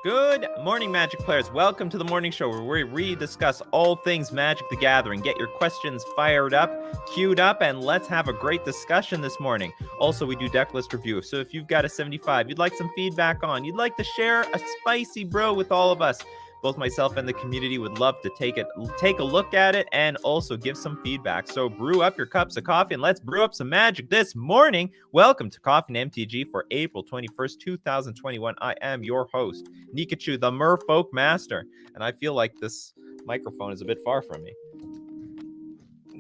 Good morning, Magic players. Welcome to the morning show where we discuss all things Magic the Gathering. Get your questions fired up, queued up, and let's have a great discussion this morning. Also, we do Decklist review, so if you've got a 75 you'd like some feedback on, you'd like to share a spicy bro with all of us, both myself and the community would love to take a look at it and also give some feedback. So brew up your cups of coffee and let's brew up some magic this morning. Welcome to Coffee and MTG for April 21st, 2021. I am your host, Nikachu, the Merfolk Master, and I feel like this microphone is a bit far from me.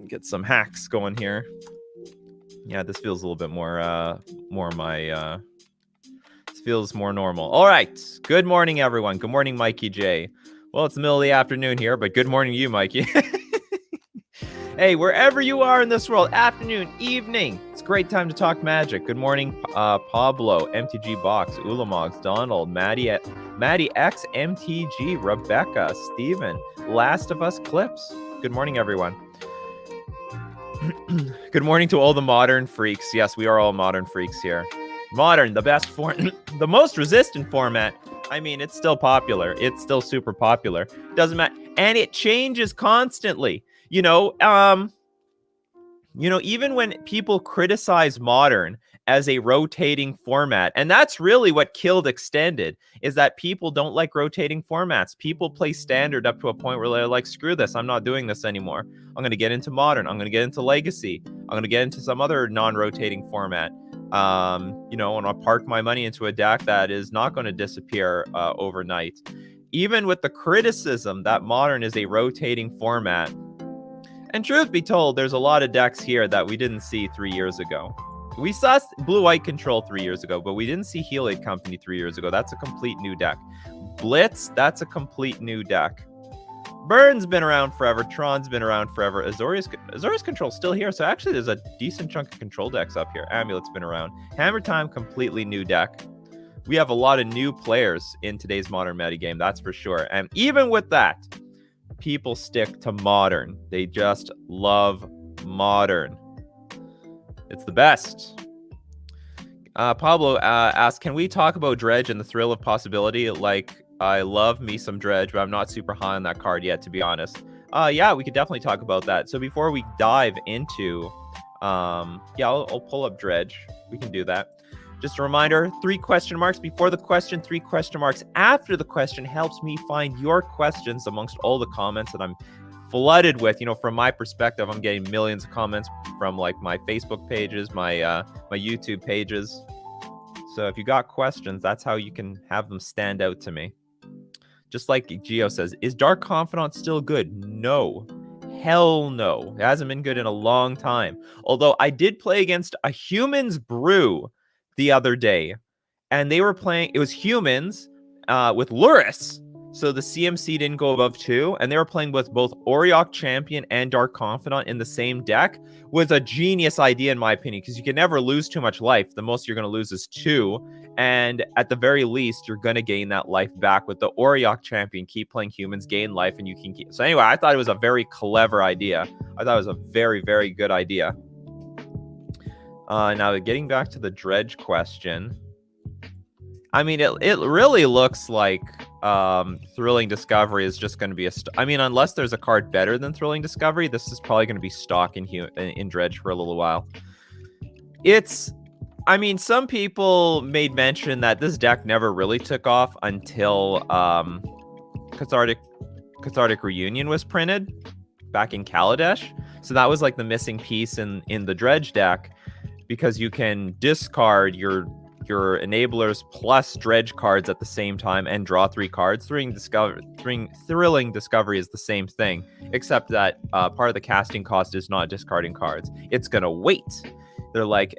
Get some hacks going here. Yeah, this feels a little bit more my feels more normal. All right. Good morning, everyone. Good morning, Mikey J. Well, it's the middle of the afternoon here, but good morning to you, Mikey. Hey, wherever you are in this world, afternoon, evening, it's a great time to talk magic. Good morning, Pablo, MTG Box, Ulamogs, Donald, Maddie X, MTG, Rebecca, Steven, Last of Us Clips. Good morning, everyone. Good morning to all the modern freaks. Yes, we are all modern freaks here. Modern, the best form, the most resistant format. I mean, it's still popular. It's still super popular. Doesn't matter, and it changes constantly. Even when people criticize Modern as a rotating format, and that's really what killed Extended, is that people don't like rotating formats. People play Standard up to a point where they're like, screw this, I'm not doing this anymore. I'm going to get into Modern. I'm going to get into Legacy. I'm going to get into some other non-rotating format. And I'll park my money into a deck that is not going to disappear overnight. Even with the criticism that Modern is a rotating format, and truth be told, there's a lot of decks here that we didn't see 3 years ago. We saw Blue-White Control 3 years ago, but we didn't see Helate Company 3 years ago. That's a complete new deck. Blitz, that's a complete new deck. Burn's been around forever. Tron's been around forever. Azorius Control's still here, so actually there's a decent chunk of control decks up here. Amulet's been around. Hammer Time, completely new deck. We have a lot of new players in today's Modern metagame, that's for sure. And even with that, people stick to Modern. They just love Modern. It's the best. Pablo asks, can we talk about Dredge and the thrill of possibility? Like, I love me some Dredge, but I'm not super high on that card yet, to be honest. Yeah, we could definitely talk about that. So before we dive into, I'll pull up Dredge. We can do that. Just a reminder, 3 question marks before the question, 3 question marks after the question helps me find your questions amongst all the comments that I'm flooded with. From my perspective, I'm getting millions of comments from like my Facebook pages, my YouTube pages. So if you got questions, that's how you can have them stand out to me. Just like Geo says, is Dark Confidant still good? No. Hell no. It hasn't been good in a long time. Although I did play against a Humans Brew the other day, and they were playing, it was Humans with Luris. So the CMC didn't go above 2, and they were playing with both Auriok Champion and Dark Confidant in the same deck. Was a genius idea in my opinion, because you can never lose too much life. The most you're going to lose is 2, and at the very least, you're going to gain that life back with the Auriok Champion. Keep playing Humans, gain life, and you can keep... So anyway, I thought it was a very clever idea. I thought it was a very, very good idea. Now, getting back to the Dredge question, I mean, it really looks like Thrilling Discovery is just going to be unless there's a card better than Thrilling Discovery, this is probably going to be stock in Dredge for a little while. Some people made mention that this deck never really took off until Cathartic Reunion was printed back in Kaladesh. So that was like the missing piece in the Dredge deck, because you can discard your enablers plus Dredge cards at the same time and draw 3 cards. Thrilling Discovery is the same thing, except that part of the casting cost is not discarding cards. It's gonna wait. They're like,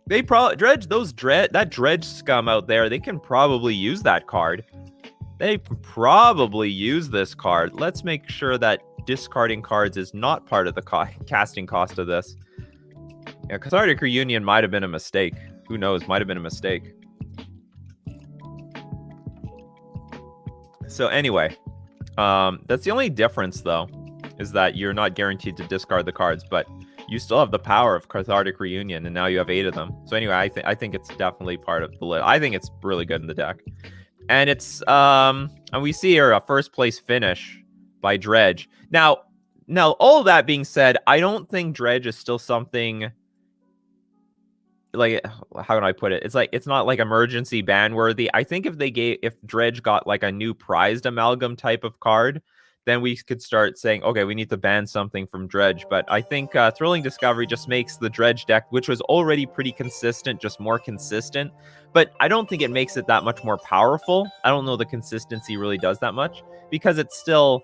they probably that Dredge scum out there, they can probably use that card. They can probably use this card. Let's make sure that discarding cards is not part of the casting cost of this. Yeah, Cathartic Reunion might have been a mistake. Who knows? Might have been a mistake. So anyway, that's the only difference, though, is that you're not guaranteed to discard the cards, but you still have the power of Cathartic Reunion, and now you have 8 of them. So anyway, I think it's definitely part of the list. I think it's really good in the deck. And it's and we see here a first place finish by Dredge. Now all of that being said, I don't think Dredge is still something like, how can I put it? It's like, it's not like emergency ban worthy. I think if Dredge got like a new prized amalgam type of card, then we could start saying, okay, we need to ban something from Dredge. But I think Thrilling Discovery just makes the Dredge deck, which was already pretty consistent, just more consistent. But I don't think it makes it that much more powerful. I don't know the consistency really does that much, because it's still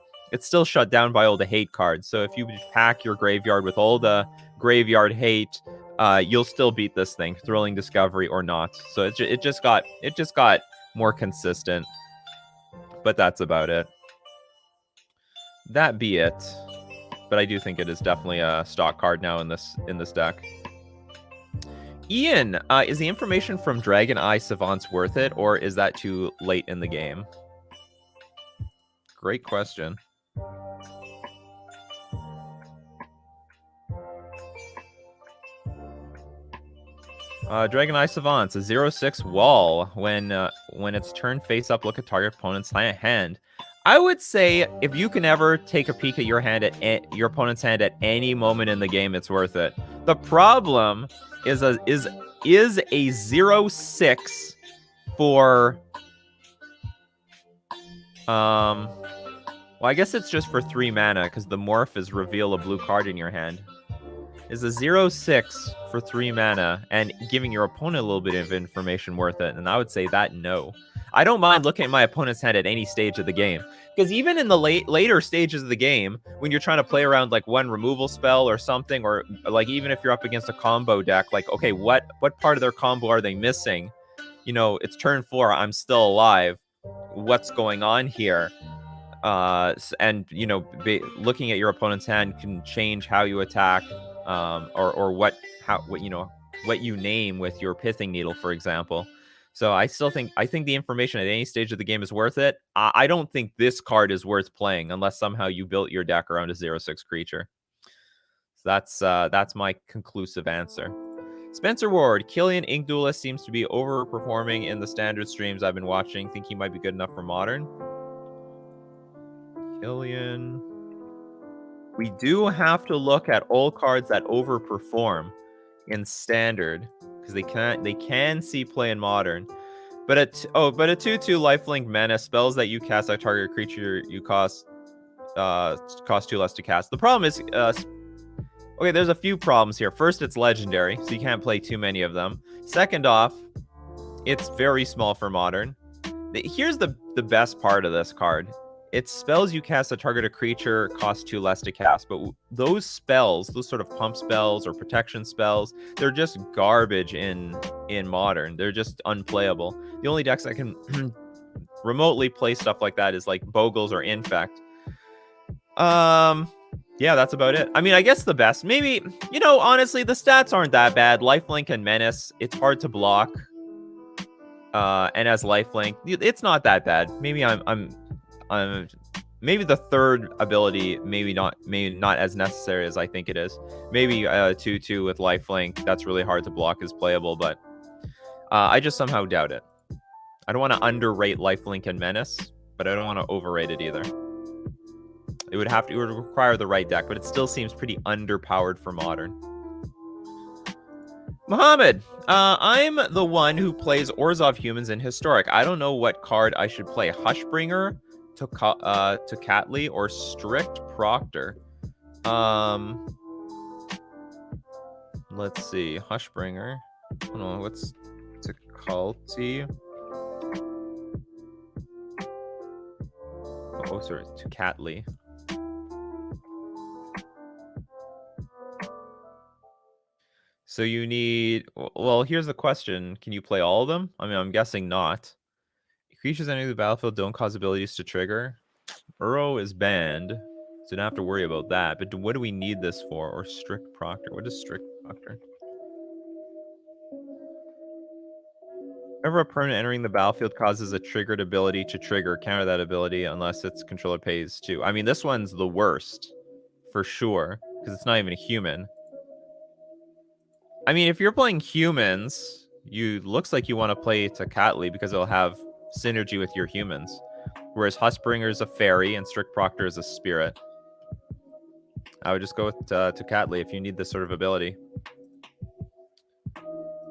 shut down by all the hate cards. So if you pack your graveyard with all the graveyard hate, you'll still beat this thing, Thrilling Discovery or not. So it just got more consistent. But that's about it. That be it. But I do think it is definitely a stock card now in this deck. Ian, is the information from Dragon Eye Savants worth it, or is that too late in the game? Great question. Dragon Eye Savants, a 0/6 wall. When it's turned face up, look at target opponent's hand. I would say if you can ever take a peek at your hand your opponent's hand at any moment in the game, it's worth it. The problem is a 0/6 for well, I guess it's just for 3 mana, because the morph is reveal a blue card in your hand. Is a 0/6 for 3 mana and giving your opponent a little bit of information worth it? And I would say that no. I don't mind looking at my opponent's hand at any stage of the game, because even in the later stages of the game, when you're trying to play around like one removal spell or something, or like even if you're up against a combo deck, like, okay, what part of their combo are they missing? You know, it's turn 4, I'm still alive. What's going on here? And you know, looking at your opponent's hand can change how you attack, or what you name with your Pithing Needle, for example. So I think the information at any stage of the game is worth it. I don't think this card is worth playing unless somehow you built your deck around a 0/6 creature. So that's my conclusive answer. Spencer Ward, Killian Ink Duelist seems to be overperforming in the standard streams I've been watching. Think he might be good enough for modern? Killian. We do have to look at all cards that overperform in standard, because they can see play in modern. But a 2/2 lifelink mana, spells that you cast at target creature you cost 2 less to cast. The problem is okay, there's a few problems here. First, it's legendary, so you can't play too many of them. Second off, it's very small for modern. Here's the best part of this card. It's spells you cast a targeted creature cost 2 less to cast, but those spells, those sort of pump spells or protection spells, they're just garbage in modern. They're just unplayable. The only decks that can remotely play stuff like that is like Bogles or Infect. Yeah, that's about it. I mean, I guess the best, maybe, you know, honestly, the stats aren't that bad. Lifelink and Menace, it's hard to block. And as Lifelink, it's not that bad. Maybe maybe the third ability, maybe not as necessary as I think it is. Maybe 2/2 with lifelink, that's really hard to block, is playable, but I just somehow doubt it. I don't want to underrate lifelink and menace, but I don't want to overrate it either. It would require the right deck, but it still seems pretty underpowered for modern. Mohammed, I'm the one who plays Orzhov humans in Historic. I don't know what card I should play. Hushbringer, to Catley, or Strict Proctor. Let's see. Hushbringer. Hold on, what's Tocalti? Oh, sorry, to Catley. So you need, well, here's the question. Can you play all of them? I mean, I'm guessing not. Creatures entering the battlefield don't cause abilities to trigger. Uro is banned, so don't have to worry about that. But what do we need this for? Or Strict Proctor? What is Strict Proctor? Whenever a permanent entering the battlefield causes a triggered ability to trigger, counter that ability unless its controller pays 2. I mean, this one's the worst, for sure, because it's not even a human. I mean, if you're playing humans, looks like you want to play to Catley because it'll have synergy with your humans. Whereas Huskbringer is a fairy and Strict Proctor is a spirit. I would just go with Tocatli if you need this sort of ability.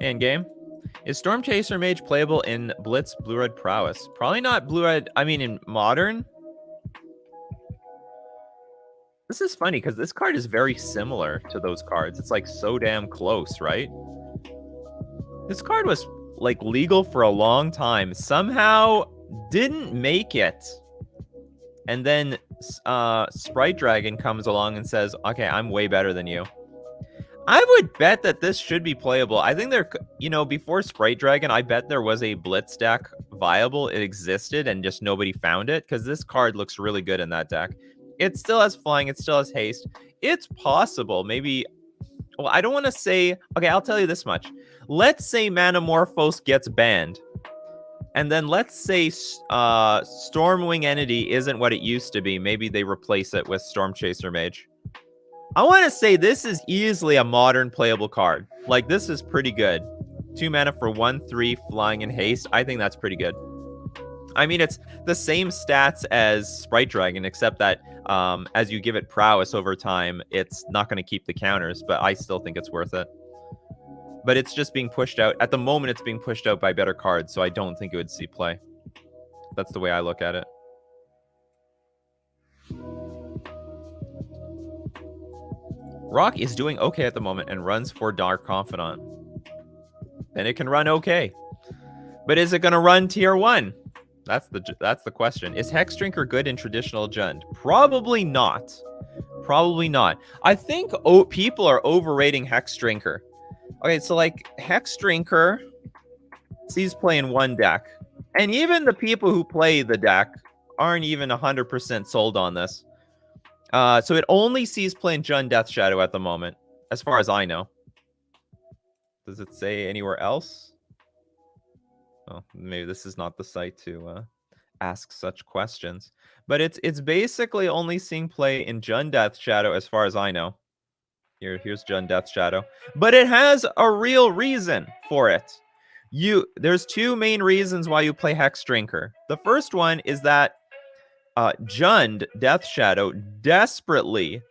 In game, is Storm Chaser Mage playable in Blitz Blue-Red Prowess? Probably not Blue-Red. I mean, in Modern. This is funny because this card is very similar to those cards. It's like so damn close, right? This card was like legal for a long time. Somehow didn't make it. And then Sprite Dragon comes along and says, okay, I'm way better than you. I would bet that this should be playable. I think there, before Sprite Dragon, I bet there was a Blitz deck viable. It existed and just nobody found it because this card looks really good in that deck. It still has flying. It still has haste. It's possible. Maybe, well, I don't want to say, okay, I'll tell you this much. Let's say Manamorphose gets banned. And then let's say Stormwing Entity isn't what it used to be. Maybe they replace it with Storm Chaser Mage. I want to say this is easily a modern playable card. Like, this is pretty good. 2 mana for 1/3 flying and haste. I think that's pretty good. I mean, it's the same stats as Sprite Dragon, except that as you give it prowess over time, it's not going to keep the counters, but I still think it's worth it. But it's just being pushed out. At the moment, it's being pushed out by better cards, so I don't think it would see play. That's the way I look at it. Rock is doing okay at the moment and runs for Dark Confidant. Then it can run okay. But is it going to run tier 1? That's the question. Is Hex Drinker good in traditional Jund? Probably not. Probably not. I think people are overrating Hex Drinker. Okay, so like Hex Drinker sees play in one deck. And even the people who play the deck aren't even 100% sold on this. So it only sees play in Jund Death Shadow at the moment, as far as I know. Does it say anywhere else? Oh, maybe this is not the site to ask such questions. But it's basically only seeing play in Jund Death Shadow, as far as I know. Here's Jund Death Shadow. But it has a real reason for it. There's 2 main reasons why you play Hex Drinker. The first one is that Jund Death Shadow desperately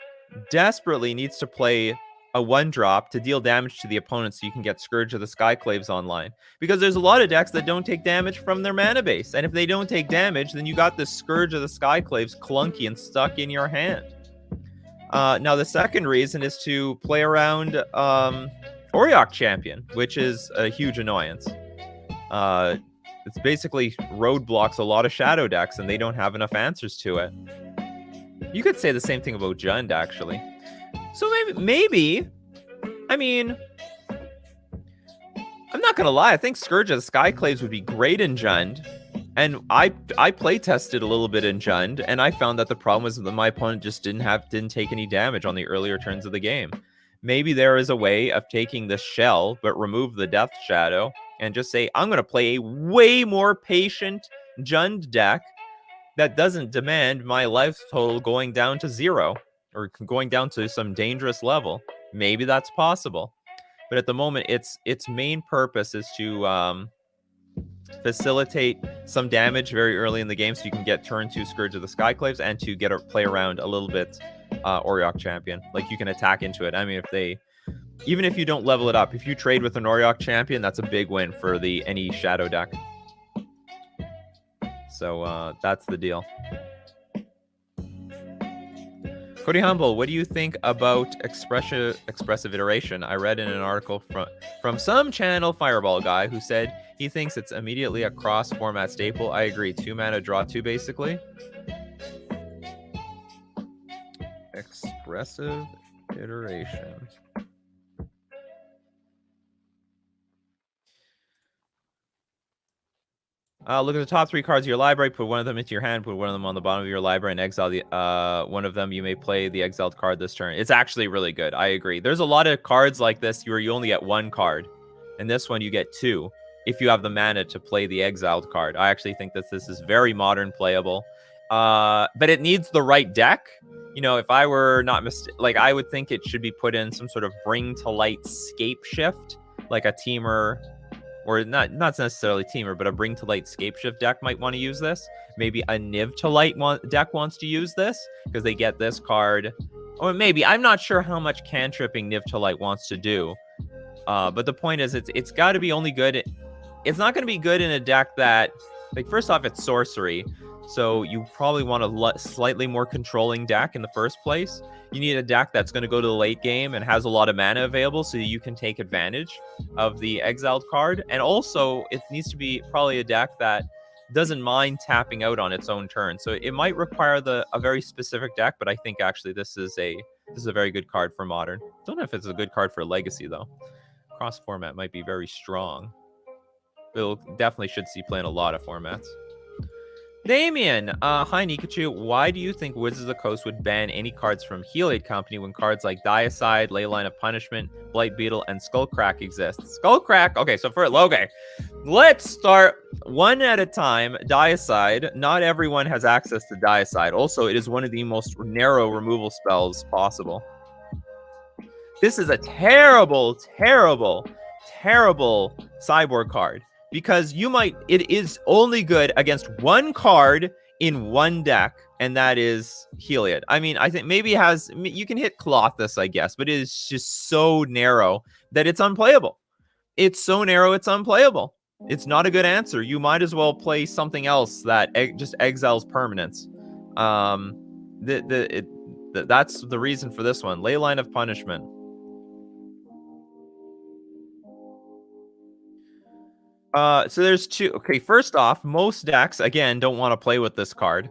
needs to play a 1-drop to deal damage to the opponent so you can get Scourge of the Skyclaves online. Because there's a lot of decks that don't take damage from their mana base. And if they don't take damage, then you got this Scourge of the Skyclaves clunky and stuck in your hand. Now, the second reason is to play around Auriok Champion, which is a huge annoyance. It's basically roadblocks a lot of shadow decks, and they don't have enough answers to it. You could say the same thing about Jund, actually. So maybe, I mean, I'm not gonna lie. I think Scourge of the Skyclaves would be great in Jund, and I play tested a little bit in Jund, and I found that the problem was that my opponent just didn't take any damage on the earlier turns of the game. Maybe there is a way of taking the shell, but remove the Death Shadow, and just say, I'm going to play a way more patient Jund deck that doesn't demand my life total going down to 0 or going down to some dangerous level. Maybe that's possible. But at the moment, its main purpose is to facilitate some damage very early in the game so you can get turn 2 Scourge of the Skyclaves and to play around a little bit Auriok Champion. Like, you can attack into it. I mean, even if you don't level it up, if you trade with an Auriok Champion, that's a big win for any Shadow deck. So that's the deal. Cody Humble, what do you think about expressive iteration? I read in an article from some channel Fireball guy who said he thinks it's immediately a cross-format staple. I agree. 2 mana, draw 2, basically. Expressive iteration. Look at the top 3 cards of your library. Put one of them into your hand. Put one of them on the bottom of your library and exile one of them. You may play the exiled card this turn. It's actually really good. I agree. There's a lot of cards like this where you only get 1 card. And this one you get 2 if you have the mana to play the exiled card. I actually think that this is very modern playable. But it needs the right deck. You know, if I were not I would think it should be put in some sort of bring to light scape shift, like a Teamer or not necessarily Teamer, but a Bring to Light Scapeshift deck might want to use this. Maybe a Niv to Light deck wants to use this because they get this card. Or maybe, I'm not sure how much cantripping Niv to Light wants to do. But the point is, it's got to be only good. It's not going to be good in a deck that, like, first off, it's sorcery. So you probably want a slightly more controlling deck in the first place. You need a deck that's going to go to the late game and has a lot of mana available so you can take advantage of the exiled card. And also, it needs to be probably a deck that doesn't mind tapping out on its own turn. So it might require a very specific deck, but I think actually this is a very good card for Modern. Don't know if it's a good card for Legacy, though. Cross format might be very strong. It'll definitely should see play in a lot of formats. Damien, hi Nikachu. Why do you think Wizards of the Coast would ban any cards from Heliod Company when cards like Diacide, Leyline of Punishment, Blight Beetle, and Skullcrack exist? Skullcrack, okay, so let's start one at a time. Diacide, not everyone has access to Diacide. Also, it is one of the most narrow removal spells possible. This is a terrible, terrible, terrible sideboard card. Because it is only good against one card in one deck, and that is Heliod. I mean, I think maybe you can hit Colossus, I guess, but it is just so narrow that it's unplayable. It's so narrow, it's unplayable. It's not a good answer. You might as well play something else that just exiles permanents. That's the reason for this one. Leyline of Punishment. So there's two. Okay, first off, most decks again don't want to play with this card.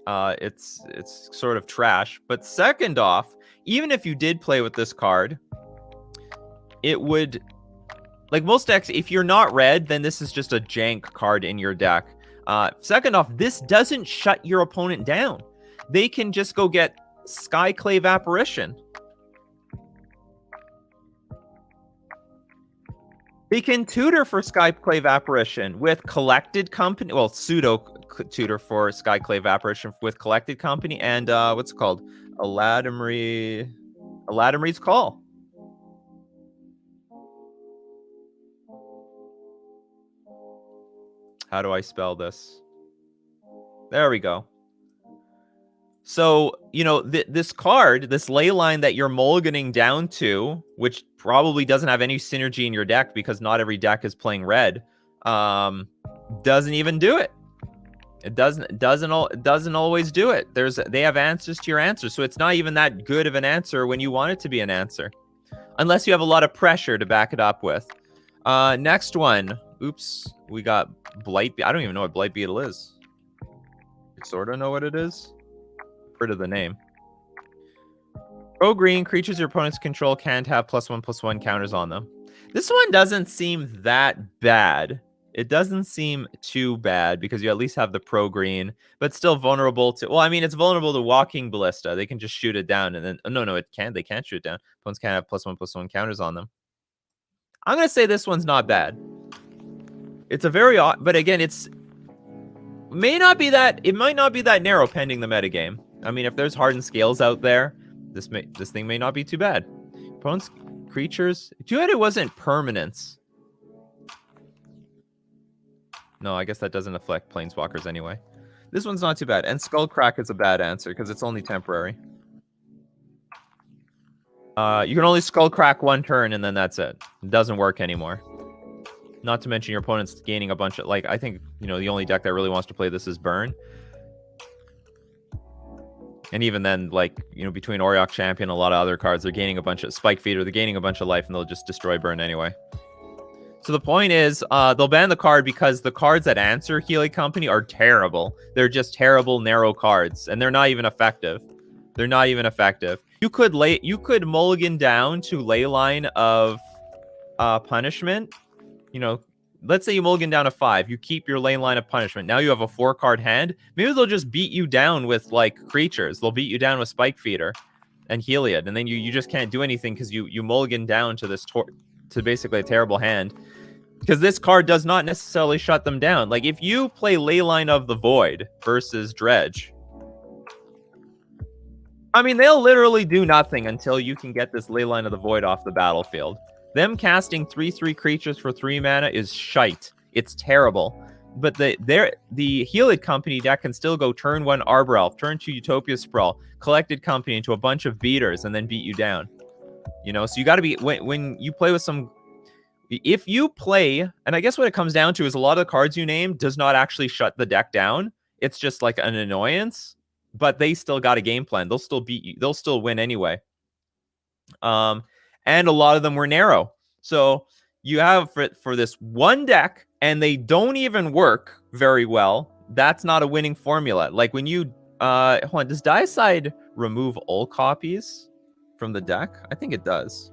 It's sort of trash. But second off, even if you did play with this card, it would, like most decks, if you're not red, then this is just a jank card in your deck. Second off, this doesn't shut your opponent down. They can just go get Skyclave Apparition. They can tutor for Skyclave Apparition with Collected Company. Well, pseudo tutor for Skyclave Apparition with Collected Company and what's it called? Aladamri's Call. How do I spell this? There we go. So, you know, this card, this Leyline that you're mulliganing down to, which probably doesn't have any synergy in your deck because not every deck is playing red, doesn't even do it. It doesn't always do it. They have answers to your answers, so it's not even that good of an answer when you want it to be an answer, unless you have a lot of pressure to back it up with. Next one. Oops, we got Blight. I don't even know what Blight Beetle is. I sort of know what it is. Rid of the name. Pro green, creatures your opponents control can't have +1/+1 counters on them. This one doesn't seem that bad. It doesn't seem too bad because you at least have the pro green, but still vulnerable to, well, I mean, it's vulnerable to Walking Ballista. They can just shoot it down and then, no, it can't. They can't shoot it down. Opponents can't have +1/+1 counters on them. I'm going to say this one's not bad. It's a very odd, but again, it might not be that narrow pending the metagame. I mean, if there's hardened scales out there, this thing may not be too bad. Opponents, creatures. Too bad it wasn't permanents. No, I guess that doesn't affect planeswalkers anyway. This one's not too bad. And Skullcrack is a bad answer because it's only temporary. You can only Skullcrack one turn and then that's it. It doesn't work anymore. Not to mention your opponent's gaining a bunch of, like, I think, you know, the only deck that really wants to play this is Burn. And even then, like, you know, between Oriok Champion and a lot of other cards, they're gaining a bunch of Spike Feeder, they're gaining a bunch of life, and they'll just destroy Burn anyway. So the point is, they'll ban the card because the cards that answer Heliod Company are terrible. They're just terrible, narrow cards, and they're not even effective. They're not even effective. You could mulligan down to Leyline of Punishment. You know, let's say you mulligan down to 5. You keep your Leyline of Punishment. Now you have a 4-card hand. Maybe they'll just beat you down with, like, creatures. They'll beat you down with Spike Feeder and Heliod, and then you just can't do anything because you mulligan down to this to basically a terrible hand. Because this card does not necessarily shut them down. Like, if you play Leyline of the Void versus Dredge, I mean, they'll literally do nothing until you can get this Leyline of the Void off the battlefield. Them casting 3/3 creatures for 3 mana is shite. It's terrible. But the Helid Company deck can still go turn 1 Arbor Elf, turn 2 Utopia Sprawl, Collected Company into a bunch of beaters, and then beat you down. You know, so you got to be, when you play with some, if you play, and I guess what it comes down to is a lot of the cards you name does not actually shut the deck down. It's just like an annoyance, but they still got a game plan. They'll still beat you. They'll still win anyway. And a lot of them were narrow. So you have for this one deck, and they don't even work very well. That's not a winning formula. Like when you, hold on, does Diacide remove all copies from the deck? I think it does.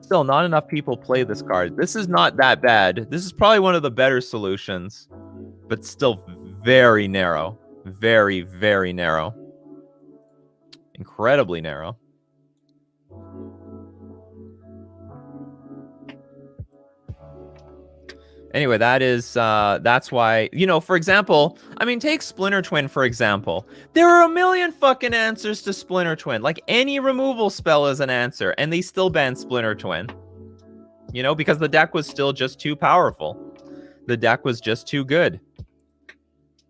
Still, not enough people play this card. This is not that bad. This is probably one of the better solutions, but still very narrow. Very, very narrow. Incredibly narrow. Anyway, that's why, you know, for example, I mean, take Splinter Twin, for example. There are a million fucking answers to Splinter Twin. Like, any removal spell is an answer, and they still banned Splinter Twin. You know, because the deck was still just too powerful. The deck was just too good.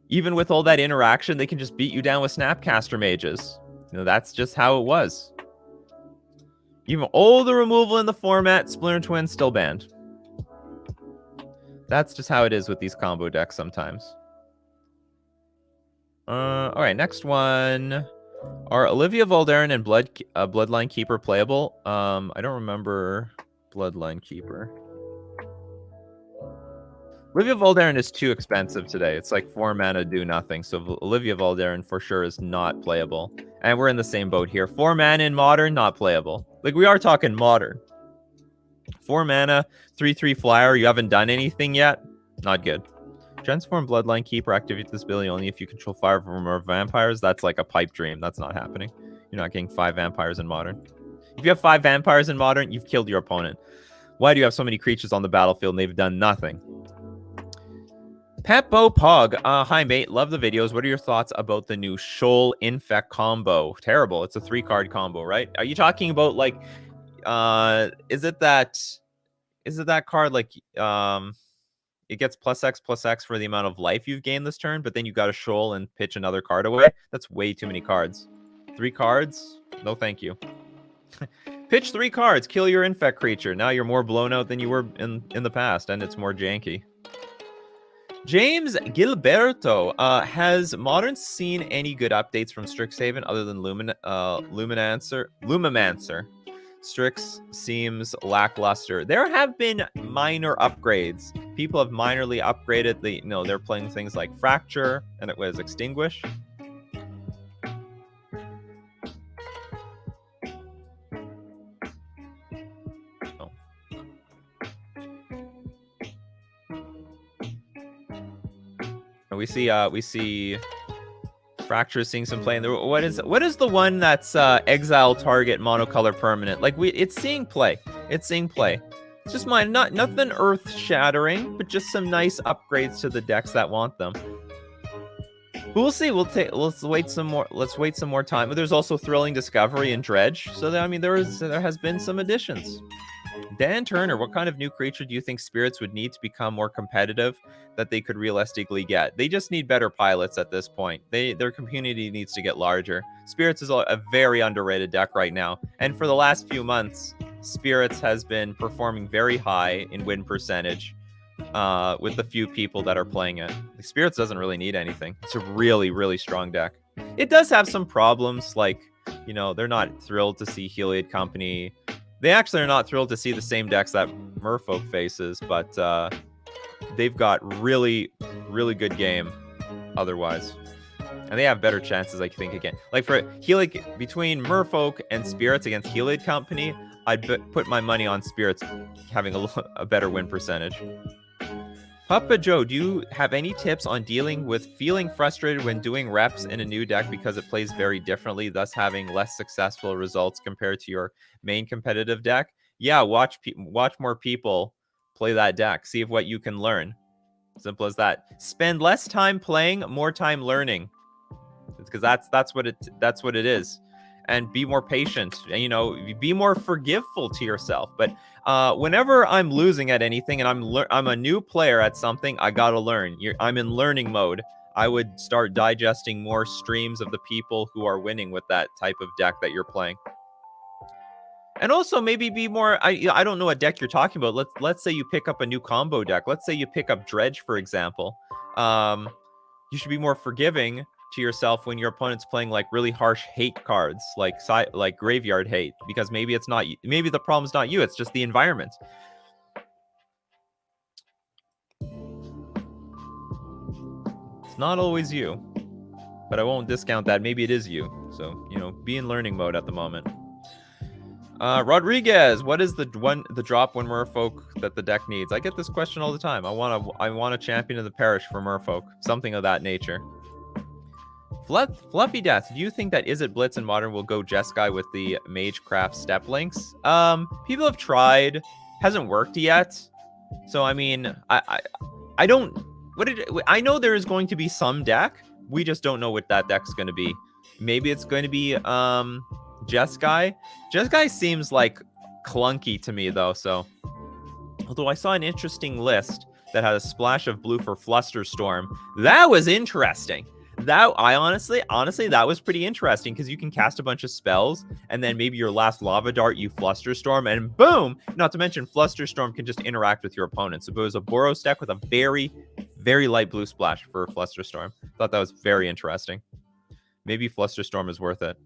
Even with all that interaction, they can just beat you down with Snapcaster Mages. You know, that's just how it was. Even all the removal in the format, Splinter Twin still banned. That's just how it is with these combo decks sometimes. All right, next one. Are Olivia, Valderran, and Bloodline Keeper playable? I don't remember Bloodline Keeper. Olivia Valderran is too expensive today. It's like 4 mana, do nothing. So Olivia Valderran for sure is not playable. And we're in the same boat here. 4 mana in Modern, not playable. Like, we are talking Modern. 4 mana, 3/3 flyer. You haven't done anything yet. Not good. Transform Bloodline Keeper. Activate this ability only if you control 5 or more vampires. That's like a pipe dream. That's not happening. You're not getting 5 vampires in Modern. If you have 5 vampires in Modern, you've killed your opponent. Why do you have so many creatures on the battlefield and they've done nothing? Peppo Pog. Hi, mate. Love the videos. What are your thoughts about the new Shoal Infect combo? Terrible. It's a 3-card combo, right? Are you talking about, like, is it that card, like, it gets +X/+X for the amount of life you've gained this turn, but then you got a Shoal and pitch another card away? That's way too many cards. 3 cards? No, thank you. Pitch 3 cards, kill your Infect creature. Now you're more blown out than you were in the past, and it's more janky. James Gilberto, has Modern seen any good updates from Strixhaven other than Lumimancer? Strix seems lackluster. There have been minor upgrades. People have minorly upgraded. They're playing things like Fracture, and it was Extinguish. Oh. We see Fracture seeing some play. What is the one that's exile target monocolor permanent? Like, it's seeing play. It's seeing play. It's just nothing earth shattering, but just some nice upgrades to the decks that want them. But we'll see. Let's wait some more. Let's wait some more time. But there's also Thrilling Discovery and Dredge. So I mean, there has been some additions. Dan Turner, what kind of new creature do you think Spirits would need to become more competitive that they could realistically get? They just need better pilots at this point. Their community needs to get larger. Spirits is a very underrated deck right now. And for the last few months, Spirits has been performing very high in win percentage with the few people that are playing it. Spirits doesn't really need anything. It's a really, really strong deck. It does have some problems, like, you know, they're not thrilled to see Helid Company. They actually are not thrilled to see the same decks that Merfolk faces, but they've got really, really good game otherwise. And they have better chances, I think, again. Like, for Helid, between Merfolk and Spirits against Helid Company, I'd put my money on Spirits having a better win percentage. Papa Joe, do you have any tips on dealing with feeling frustrated when doing reps in a new deck because it plays very differently, thus having less successful results compared to your main competitive deck? Yeah, watch more people play that deck. See what you can learn. Simple as that. Spend less time playing, more time learning. Because that's what it is. and be more patient. You know, be more forgiveful to yourself. But whenever I'm losing at anything and I'm a new player at something, I gotta learn. I'm in learning mode. I would start digesting more streams of the people who are winning with that type of deck that you're playing. And also maybe be more, I don't know what deck you're talking about. Let's say you pick up a new combo deck. Let's say you pick up Dredge, for example. You should be more forgiving to yourself when your opponent's playing like really harsh hate cards, like graveyard hate, because maybe it's not, maybe the problem's not you, it's just the environment. It's not always you, but I won't discount that. Maybe it is you. So, you know, be in learning mode at the moment. Rodriguez, what is the drop when Merfolk that the deck needs? I get this question all the time. I want a champion of the parish for Merfolk, something of that nature. Fluffy Death, do you think that Is It Blitz in Modern will go Jeskai with the Magecraft step links? People have tried, hasn't worked yet. So I mean, I don't. I know there is going to be some deck. We just don't know what that deck's going to be. Maybe it's going to be Jeskai. Jeskai seems like clunky to me though. So, although I saw an interesting list that had a splash of blue for Flusterstorm, that was interesting. That honestly, that was pretty interesting because you can cast a bunch of spells and then maybe your last Lava Dart, you Flusterstorm, and boom! Not to mention Flusterstorm can just interact with your opponent. So it was a Boros deck with a very, very light blue splash for Flusterstorm. Thought that was very interesting. Maybe Flusterstorm is worth it.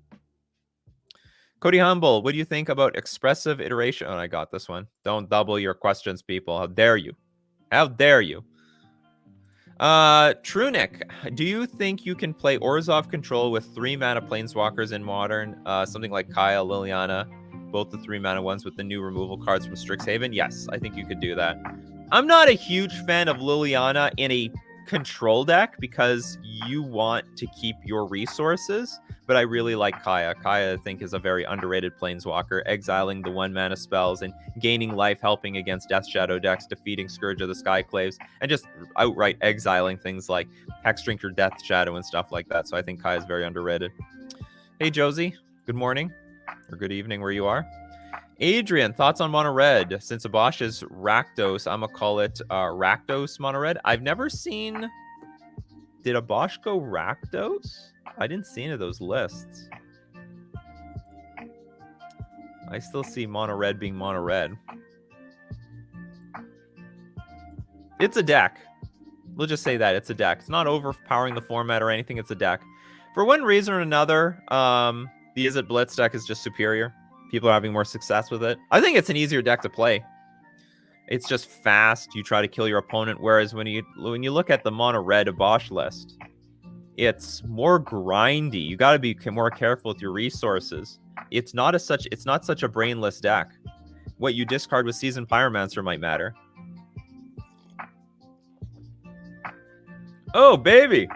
Cody Humble, what do you think about expressive iteration? Oh, I got this one. Don't double your questions, people. How dare you? How dare you? Trunic, do you think you can play Orzhov Control with 3 mana Planeswalkers in Modern? Something like Kaya, Liliana, both the 3 mana ones with the new removal cards from Strixhaven? Yes, I think you could do that. I'm not a huge fan of Liliana in a control deck because you want to keep your resources, but I really like Kaya. Kaya, I think, is a very underrated Planeswalker, exiling the 1 mana spells and gaining life, helping against Death Shadow decks, defeating Scourge of the Skyclaves, and just outright exiling things like Hexdrinker, Death Shadow, and stuff like that. So I think Kaya is very underrated. Hey, Josie. Good morning, or good evening where you are. Adrian, thoughts on Mono Red? Since Abosh is Rakdos, I'm going to call it Rakdos Mono Red. I've never seen... Did Abosh go Rakdos? I didn't see any of those lists. I still see Mono Red being Mono Red. It's a deck. We'll just say that. It's a deck. It's not overpowering the format or anything. It's a deck. For one reason or another, the Is It Blitz deck is just superior. People are having more success with it. I think it's an easier deck to play. It's just fast. You try to kill your opponent. Whereas when you look at the Mono Red Abosh list, it's more grindy. You got to be more careful with your resources. It's not such a brainless deck. What you discard with Seasoned Pyromancer might matter. Oh, baby!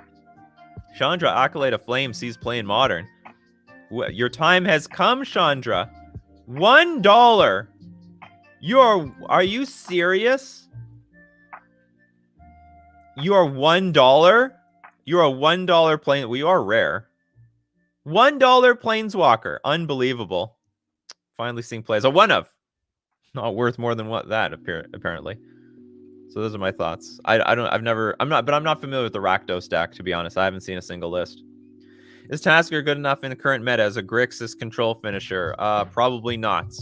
Chandra, Acolyte of Flame, sees play in Modern. Your time has come, Chandra. $1. Are you serious? You are $1? You're a $1 plane. We are rare. $1 Planeswalker. Unbelievable. Finally seeing play as a one of. Not worth more than what that apparently. So those are my thoughts. I'm not familiar with the Rakdos deck, to be honest. I haven't seen a single list. Is Tasker good enough in the current meta as a Grixis control finisher? Probably not.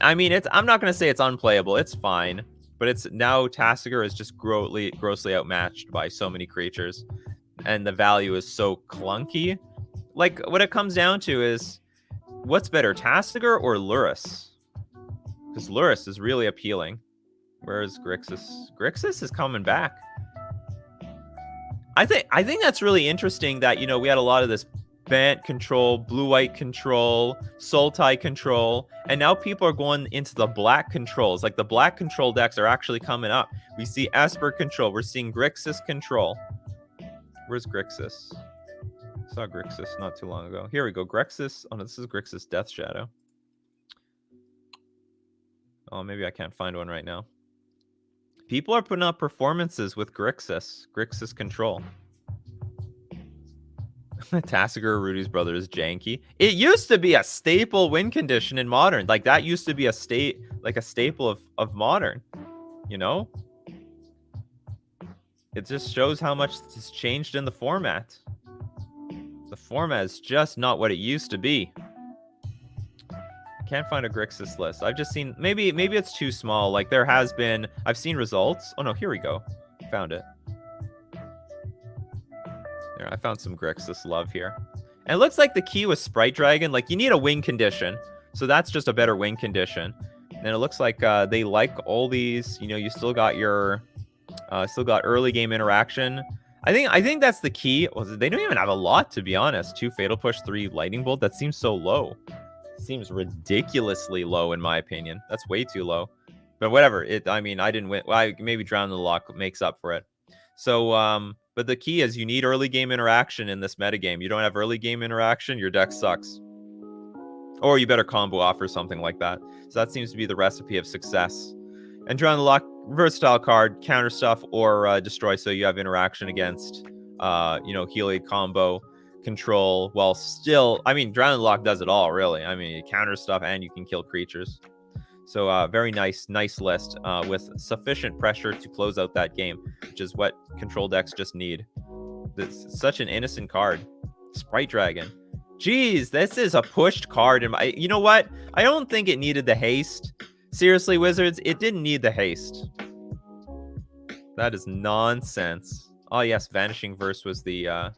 I mean, I'm not going to say it's unplayable. It's fine. But it's now Tasker is just grossly outmatched by so many creatures. And the value is so clunky. Like, what it comes down to is, what's better, Tasker or Lurrus? Because Lurrus is really appealing. Where is Grixis? Grixis is coming back. I think that's really interesting that, you know, we had a lot of this Bant control, blue-white control, Sultai control, and now people are going into the black controls. Like, the black control decks are actually coming up. We see Esper control. We're seeing Grixis control. Where's Grixis? I saw Grixis not too long ago. Here we go. Grixis. Oh, no, this is Grixis Death Shadow. Oh, maybe I can't find one right now. People are putting up performances with Grixis control. Tassiger, Rudy's brother is janky. It used to be a staple win condition in Modern. Like, that used to be a staple of Modern, you know? It just shows how much has changed in the format. The format is just not what it used to be. I can't find a Grixis list. I've just seen, maybe it's too small. Like, there has been, I've seen results. Oh no, here we go. Found it. There, I found some Grixis love here. And it looks like the key was Sprite Dragon. Like, you need a win condition. So that's just a better win condition. And it looks like they like all these, you know, you still got your, still got early game interaction. I think that's the key. Well, they don't even have a lot, to be honest. 2 Fatal Push, 3 Lightning Bolt. That seems so low. Seems ridiculously low, in my opinion. That's way too low. But whatever. I mean, I didn't win. Well, maybe Drown in the Lock makes up for it. So, but the key is you need early game interaction in this metagame. You don't have early game interaction, your deck sucks. Or you better combo off or something like that. So that seems to be the recipe of success. And Drown in the Lock, versatile card, counter stuff or destroy, so you have interaction against, you know, Heliod combo, control, while still, I mean, Drown in the Lock does it all, really. I mean, you counter stuff and you can kill creatures. So very nice list with sufficient pressure to close out that game, which is what control decks just need. This is such an innocent card. Sprite Dragon. Jeez, this is a pushed card. You know what? I don't think it needed the haste. Seriously, Wizards, it didn't need the haste. That is nonsense. Oh, yes, Vanishing Verse was the...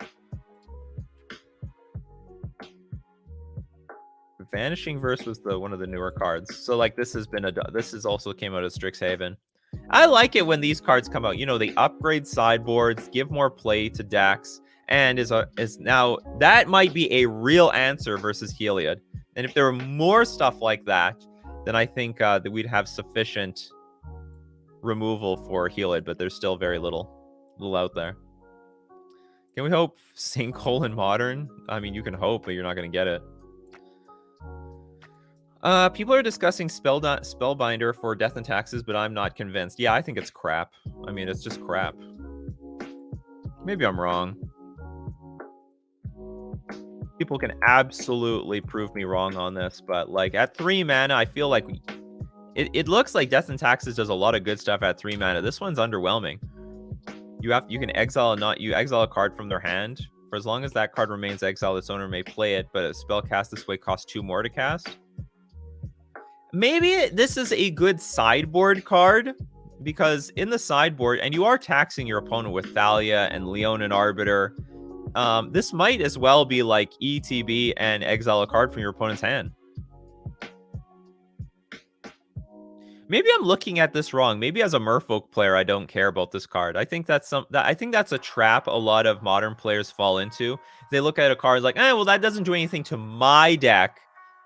Vanishing Verse was one of the newer cards. So, like, this is also came out of Strixhaven. I like it when these cards come out. You know, they upgrade sideboards, give more play to decks, and is now... That might be a real answer versus Heliod. And if there were more stuff like that, then I think that we'd have sufficient removal for Heliod, but there's still very little out there. Can we hope Sinkhole in Modern? I mean, you can hope, but you're not going to get it. People are discussing Spellbinder for Death and Taxes, but I'm not convinced. Yeah, I think it's crap. I mean, it's just crap. Maybe I'm wrong. People can absolutely prove me wrong on this, but like at 3 mana, I feel like it looks like Death and Taxes does a lot of good stuff at 3 mana. This one's underwhelming. You can exile a card from their hand. For as long as that card remains exiled, its owner may play it, but a spell cast this way costs 2 more to cast. Maybe this is a good sideboard card, because in the sideboard, and you are taxing your opponent with Thalia and Leonin Arbiter, this might as well be like ETB and exile a card from your opponent's hand. Maybe I'm looking at this wrong. Maybe as a Merfolk player, I don't care about this card. I think that's a trap a lot of Modern players fall into. They look at a card like, well, that doesn't do anything to my deck.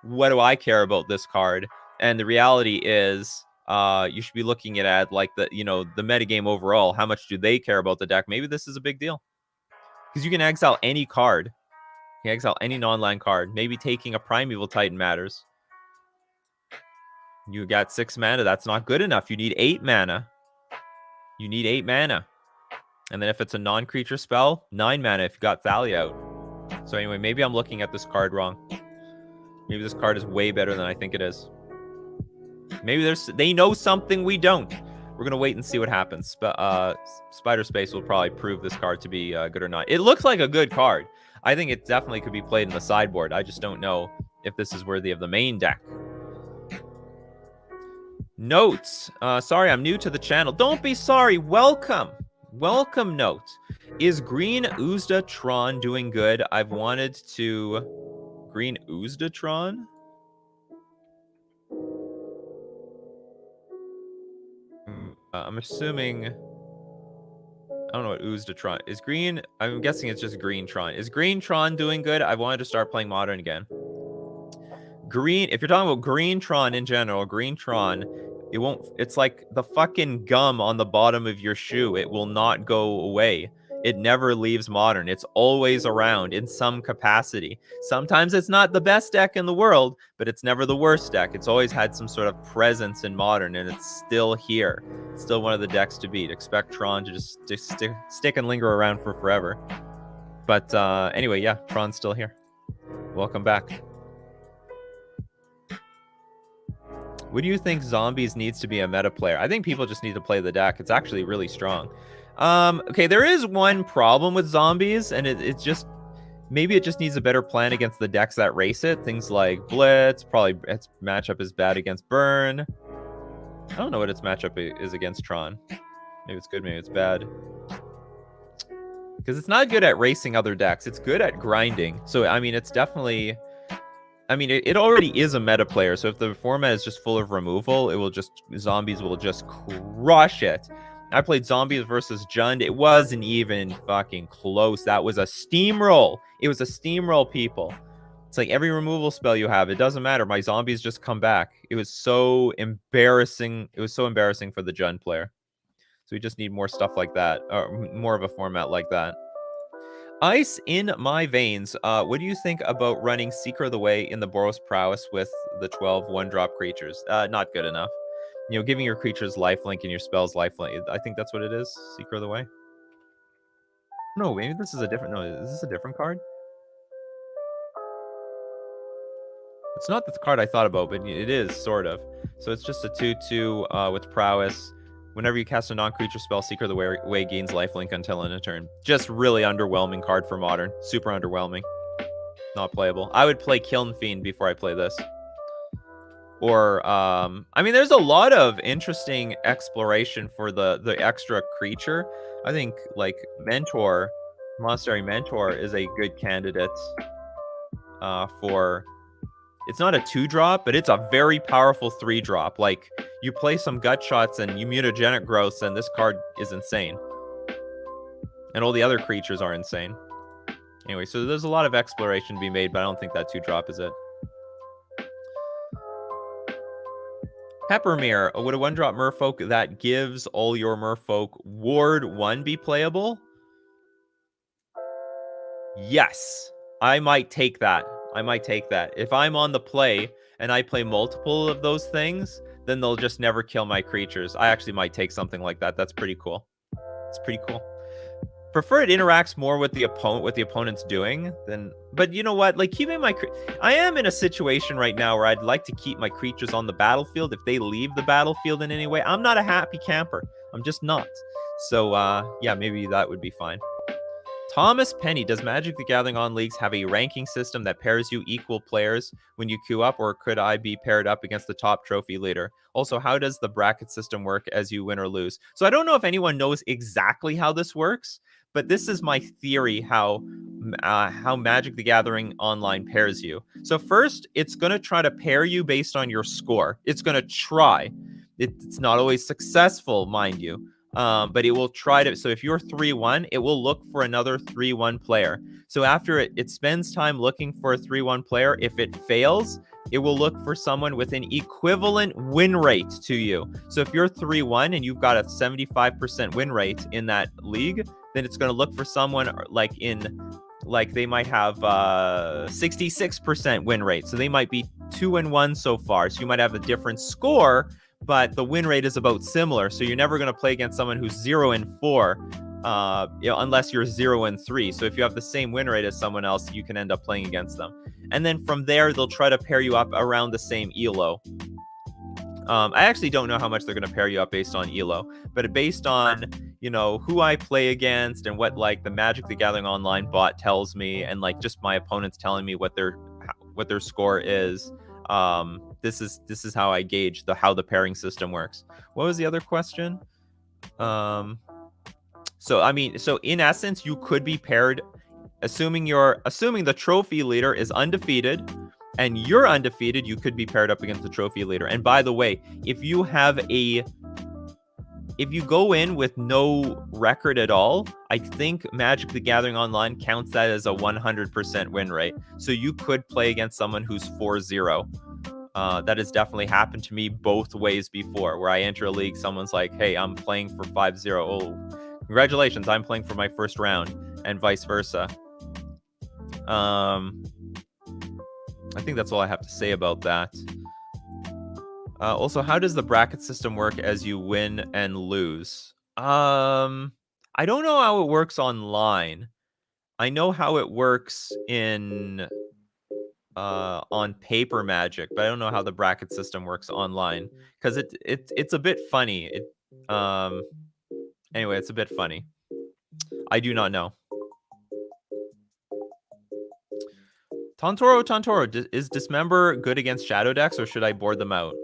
What do I care about this card? And the reality is, you should be looking at like the metagame overall. How much do they care about the deck? Maybe this is a big deal. Because you can exile any card. You can exile any non-land card. Maybe taking a Primeval Titan matters. You got 6 mana. That's not good enough. You need 8 mana. You need 8 mana. And then if it's a non-creature spell, 9 mana if you got Thalia out. So anyway, maybe I'm looking at this card wrong. Maybe this card is way better than I think it is. Maybe they know something we don't. We're going to wait and see what happens. But Spider Space will probably prove this card to be good or not. It looks like a good card. I think it definitely could be played in the sideboard. I just don't know if this is worthy of the main deck. Notes. Sorry, I'm new to the channel. Don't be sorry. Welcome. Welcome, Note. Is Green Uzdatron doing good? I've wanted to... Green Uzdatron? I'm assuming... I don't know what Uzdatron is. Green... I'm guessing it's just Greentron. Is Greentron doing good? I wanted to start playing Modern again. Green... If you're talking about Greentron in general, Greentron... It won't... It's like the fucking gum on the bottom of your shoe. It will not go away. It never leaves Modern. It's always around in some capacity. Sometimes it's not the best deck in the world, but it's never the worst deck. It's always had some sort of presence in Modern, and it's still here. It's still one of the decks to beat. Expect Tron to just stick and linger around for forever. But anyway, yeah, Tron's still here. Welcome back. What do you think Zombies needs to be a meta player? I think people just need to play the deck. It's actually really strong. Okay, there is one problem with Zombies, and it's just... Maybe it just needs a better plan against the decks that race it. Things like Blitz. Probably its matchup is bad against Burn. I don't know what its matchup is against Tron. Maybe it's good, maybe it's bad. Because it's not good at racing other decks. It's good at grinding. So, I mean, it's definitely... I mean, it already is a meta player. So if the format is just full of removal, it will just... Zombies will just crush it. I played Zombies versus Jund. It wasn't even fucking close. That was a steamroll. It was a steamroll, people. It's like every removal spell you have, it doesn't matter. My Zombies just come back. It was so embarrassing. It was so embarrassing for the Jund player. So we just need more stuff like that. Or more of a format like that. Ice in my veins. What do you think about running Seeker of the Way in the Boros Prowess with the 12 one-drop creatures? Not good enough. You know, giving your creatures lifelink and your spells lifelink. I think that's what it is. Seeker of the Way. No, maybe this is a different... No, is this a different card? It's not the card I thought about, but it is, sort of. So it's just a 2/2 with Prowess. Whenever you cast a non-creature spell, Seeker of the Way gains lifelink until end of turn. Just really underwhelming card for Modern. Super underwhelming. Not playable. I would play Kiln Fiend before I play this. Or, I mean, there's a lot of interesting exploration for the extra creature. I think, like, Mentor, Monastery Mentor is a good candidate for... It's not a 2-drop, but it's a very powerful 3-drop. Like, you play some gut shots and you mutagenic growths, and this card is insane. And all the other creatures are insane. Anyway, so there's a lot of exploration to be made, but I don't think that 2-drop is it. Peppermere, would a 1-drop Merfolk that gives all your Merfolk Ward 1 be playable? Yes, I might take that. I might take that. If I'm on the play and I play multiple of those things, then they'll just never kill my creatures. I actually might take something like that. That's pretty cool. It's pretty cool. Prefer it interacts more with the opponent's doing than... But you know what? Like, keeping my... I am in a situation right now where I'd like to keep my creatures on the battlefield. If they leave the battlefield in any way, I'm not a happy camper. I'm just not. So, yeah, maybe that would be fine. Thomas Penny, does Magic the Gathering on Leagues have a ranking system that pairs you equal players when you queue up, or could I be paired up against the top trophy leader? Also, how does the bracket system work as you win or lose? So I don't know if anyone knows exactly how this works, but this is my theory how Magic the Gathering Online pairs you. So first, it's going to try to pair you based on your score. It's going to try. It's not always successful, mind you. But it will try to... So if you're 3-1, it will look for another 3-1 player. So after it spends time looking for a 3-1 player, if it fails, it will look for someone with an equivalent win rate to you. So if you're 3-1 and you've got a 75% win rate in that league, then it's going to look for someone like they might have 66% win rate. So they might be 2-1 so far. So you might have a different score, but the win rate is about similar. So you're never going to play against someone who's 0-4, unless you're 0-3. So if you have the same win rate as someone else, you can end up playing against them. And then from there, they'll try to pair you up around the same ELO. I actually don't know how much they're going to pair you up based on ELO, but based on, who I play against and what, like, the Magic the Gathering Online bot tells me, and, like, just my opponents telling me what their score is. This is how I gauge how the pairing system works. What was the other question? So in essence, you could be paired, assuming the trophy leader is undefeated and you're undefeated, you could be paired up against the trophy leader. And by the way, if you go in with no record at all, I think Magic the Gathering Online counts that as a 100% win rate. So you could play against someone who's 4-0. That has definitely happened to me both ways before, where I enter a league, someone's like, hey, I'm playing for 5-0. Oh, congratulations, I'm playing for my first round, and vice versa. I think that's all I have to say about that. Also, how does the bracket system work as you win and lose? I don't know how it works online. I know how it works in on paper Magic, but I don't know how the bracket system works online because it's a bit funny. Anyway, it's a bit funny. I do not know. Tantoro, is Dismember good against Shadow decks, or should I board them out?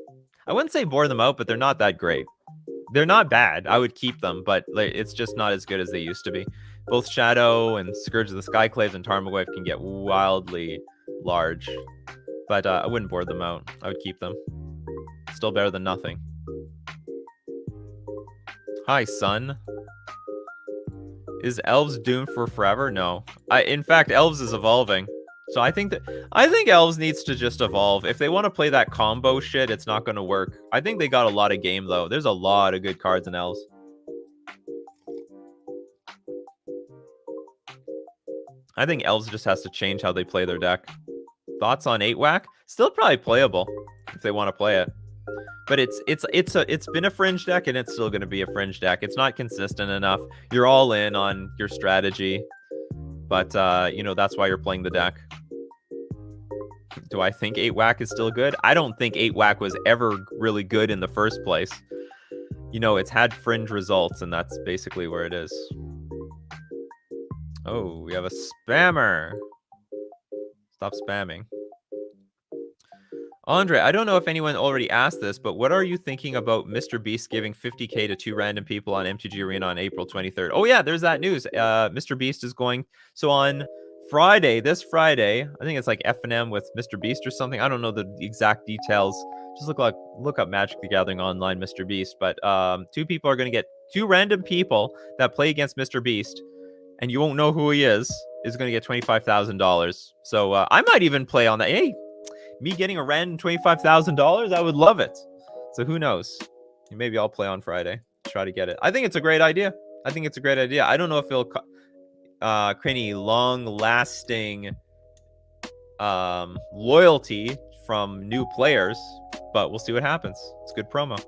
I wouldn't say board them out, but they're not that great. They're not bad. I would keep them, but like, it's just not as good as they used to be. Both Shadow and Scourge of the Skyclaves and Tarmogoyf can get wildly large, but I wouldn't board them out. I would keep them. Still better than nothing. Hi, son. Is Elves doomed for forever? No. In fact, Elves is evolving. So I think Elves needs to just evolve. If they want to play that combo shit, it's not going to work. I think they got a lot of game, though. There's a lot of good cards in Elves. I think Elves just has to change how they play their deck. Thoughts on 8-Whack? Still probably playable if they want to play it. But it's been a fringe deck, and it's still going to be a fringe deck. It's not consistent enough. You're all in on your strategy. But, you know, that's why you're playing the deck. Do I think 8-Whack is still good? I don't think 8-Whack was ever really good in the first place. You know, it's had fringe results, and that's basically where it is. Oh, we have a spammer. Stop spamming. Andre, I don't know if anyone already asked this, but what are you thinking about Mr. Beast giving 50K to 2 random people on MTG Arena on April 23rd? Oh, yeah, there's that news. Mr. Beast is going... So on Friday, this Friday, I think it's like F&M with Mr. Beast or something. I don't know the exact details. Just look up Magic the Gathering Online Mr. Beast. But 2 people are going to get... 2 random people that play against Mr. Beast, and you won't know who he is going to get $25,000. So I might even play on that. Hey! Me getting a random $25,000, I would love it. So who knows? Maybe I'll play on Friday. Try to get it. I think it's a great idea. I don't know if it'll create any long-lasting loyalty from new players, but we'll see what happens. It's good promo.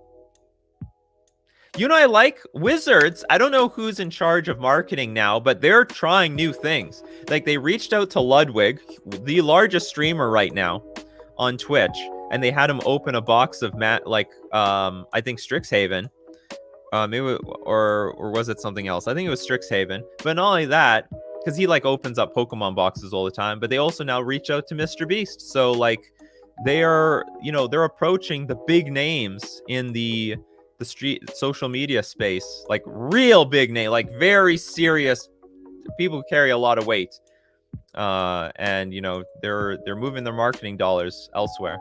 You know, I like Wizards. I don't know who's in charge of marketing now, but they're trying new things. Like, they reached out to Ludwig, the largest streamer right now on Twitch, and they had him open a box of I think Strixhaven. Maybe or was it something else? I think it was Strixhaven. But not only that, because he like opens up Pokemon boxes all the time, but they also now reach out to Mr. Beast. So like they are, you know, they're approaching the big names in the street social media space, like real big name, like very serious people who carry a lot of weight. And you know, they're moving their marketing dollars elsewhere.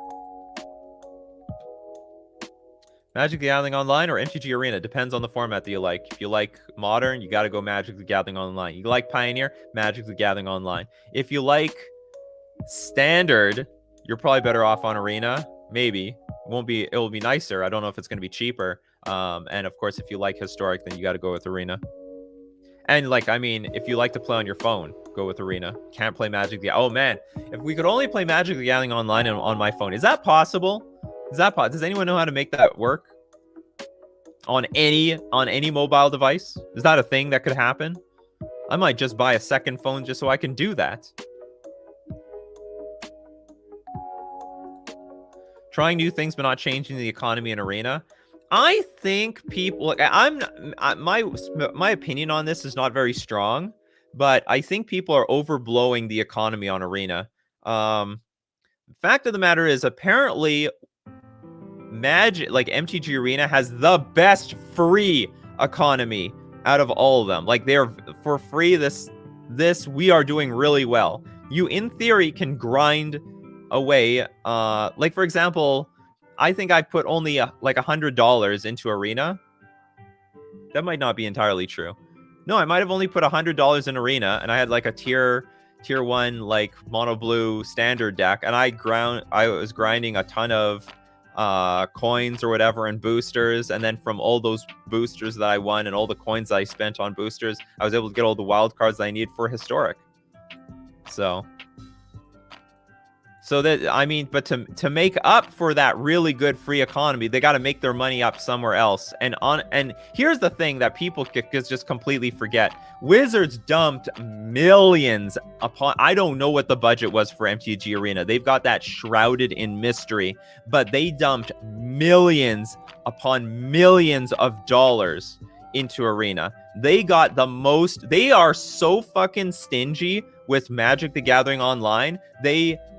Magic the Gathering Online or MTG Arena? Depends on the format that you like. If you like Modern, you got to go Magic the Gathering Online. You like Pioneer, Magic the Gathering Online. If you like Standard, you're probably better off on Arena. Maybe. It will be nicer. I don't know if it's going to be cheaper. And of course, if you like Historic, then you got to go with Arena. And like, I mean, if you like to play on your phone, go with Arena. Can't play Magic the... Oh man, if we could only play Magic the Gathering Online on my phone, is that possible? Does anyone know how to make that work on any mobile device? Is that a thing that could happen? I might just buy a second phone just so I can do that. Trying new things but not changing the economy in Arena. I think people... My opinion on this is not very strong, but I think people are overblowing the economy on Arena. Fact of the matter is, apparently... Magic, like MTG Arena, has the best free economy out of all of them. Like, they're for free. This we are doing really well. You, in theory, can grind away. Like, for example, I think I put only like $100 into Arena. That might not be entirely true. No, I might have only put $100 in Arena, and I had like a tier 1 like mono blue standard deck, and I was grinding a ton of coins or whatever and boosters, and then from all those boosters that I won and all the coins I spent on boosters, I was able to get all the wild cards I need for Historic. So So that, I mean, but to make up for that really good free economy, they got to make their money up somewhere else. And here's the thing that people just completely forget: Wizards dumped millions upon. I don't know what the budget was for MTG Arena. They've got that shrouded in mystery, but they dumped millions upon millions of dollars into Arena. They got the most. They are so fucking stingy with Magic the Gathering Online.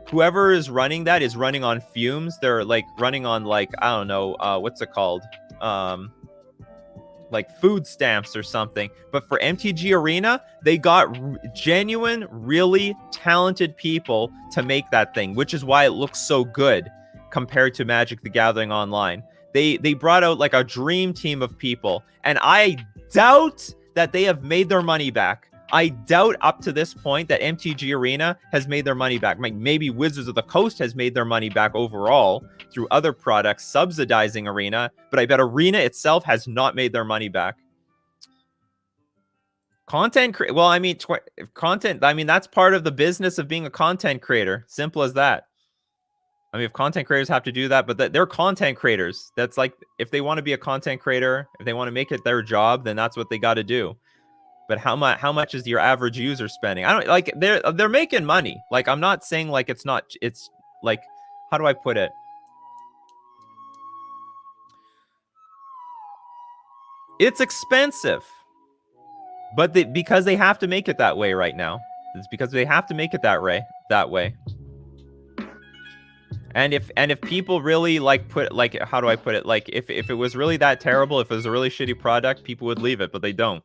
Whoever is running that is running on fumes. They're like running on, like, I don't know, what's it called? Like food stamps or something. But for MTG Arena, they got genuine, really talented people to make that thing, which is why it looks so good compared to Magic the Gathering Online. They brought out like a dream team of people, and I doubt that they have made their money back. I doubt up to this point that MTG Arena has made their money back. Maybe Wizards of the Coast has made their money back overall through other products subsidizing Arena, but I bet Arena itself has not made their money back. Well, I mean, content, I mean, that's part of the business of being a content creator. Simple as that. I mean, if content creators have to do that, but they're content creators. That's like, if they want to be a content creator, if they want to make it their job, then that's what they got to do. But how much is your average user spending? I don't like, they're making money. Like, I'm not saying like it's like, how do I put it? It's expensive, but because they have to make it that way right now. It's because they have to make it that way. And if people really like how do I put it? Like, if it was really that terrible, if it was a really shitty product, people would leave it, but they don't.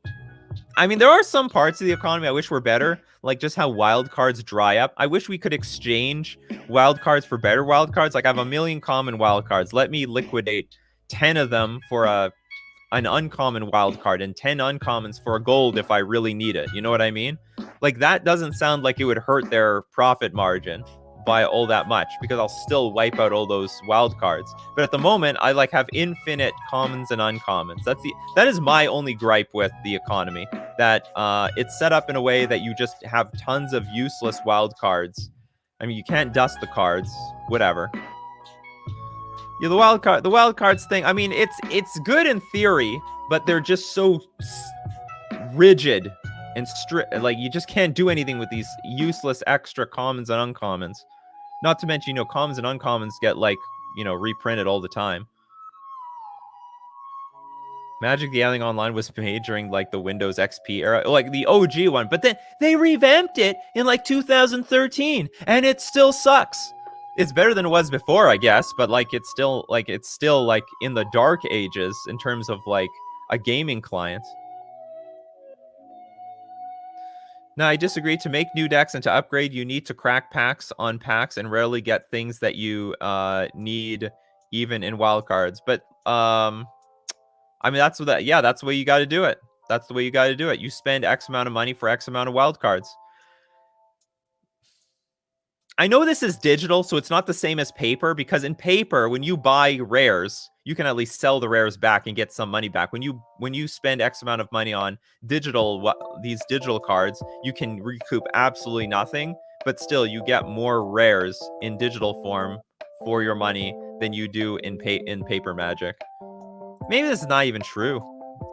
I mean, there are some parts of the economy I wish were better, like just how wildcards dry up. I wish we could exchange wildcards for better wildcards. Like, I have 1 million common wildcards. Let me liquidate 10 of them for an uncommon wildcard and 10 uncommons for a gold if I really need it. You know what I mean? Like, that doesn't sound like it would hurt their profit margin by all that much, because I'll still wipe out all those wild cards. But at the moment, I like have infinite commons and uncommons. That is my only gripe with the economy, that it's set up in a way that you just have tons of useless wild cards. I mean, you can't dust the cards, whatever. Yeah, the wild cards thing, I mean, it's good in theory, but they're just so rigid and strict. Like, you just can't do anything with these useless extra commons and uncommons. Not to mention, you know, commons and uncommons get, like, you know, reprinted all the time. Magic the Gathering Online was made during, like, the Windows XP era, like the OG one, but then they revamped it in, like, 2013, and it still sucks. It's better than it was before, I guess, but, like, it's still like in the dark ages in terms of, like, a gaming client. No, I disagree. To make new decks and to upgrade, you need to crack packs on packs and rarely get things that you need even in wildcards. But I mean, that's the way you got to do it. That's the way you got to do it. You spend X amount of money for X amount of wildcards. I know this is digital, so it's not the same as paper, because in paper, when you buy rares, you can at least sell the rares back and get some money back. When you spend X amount of money on these digital cards, you can recoup absolutely nothing, but still you get more rares in digital form for your money than you do in paper Magic. Maybe this is not even true.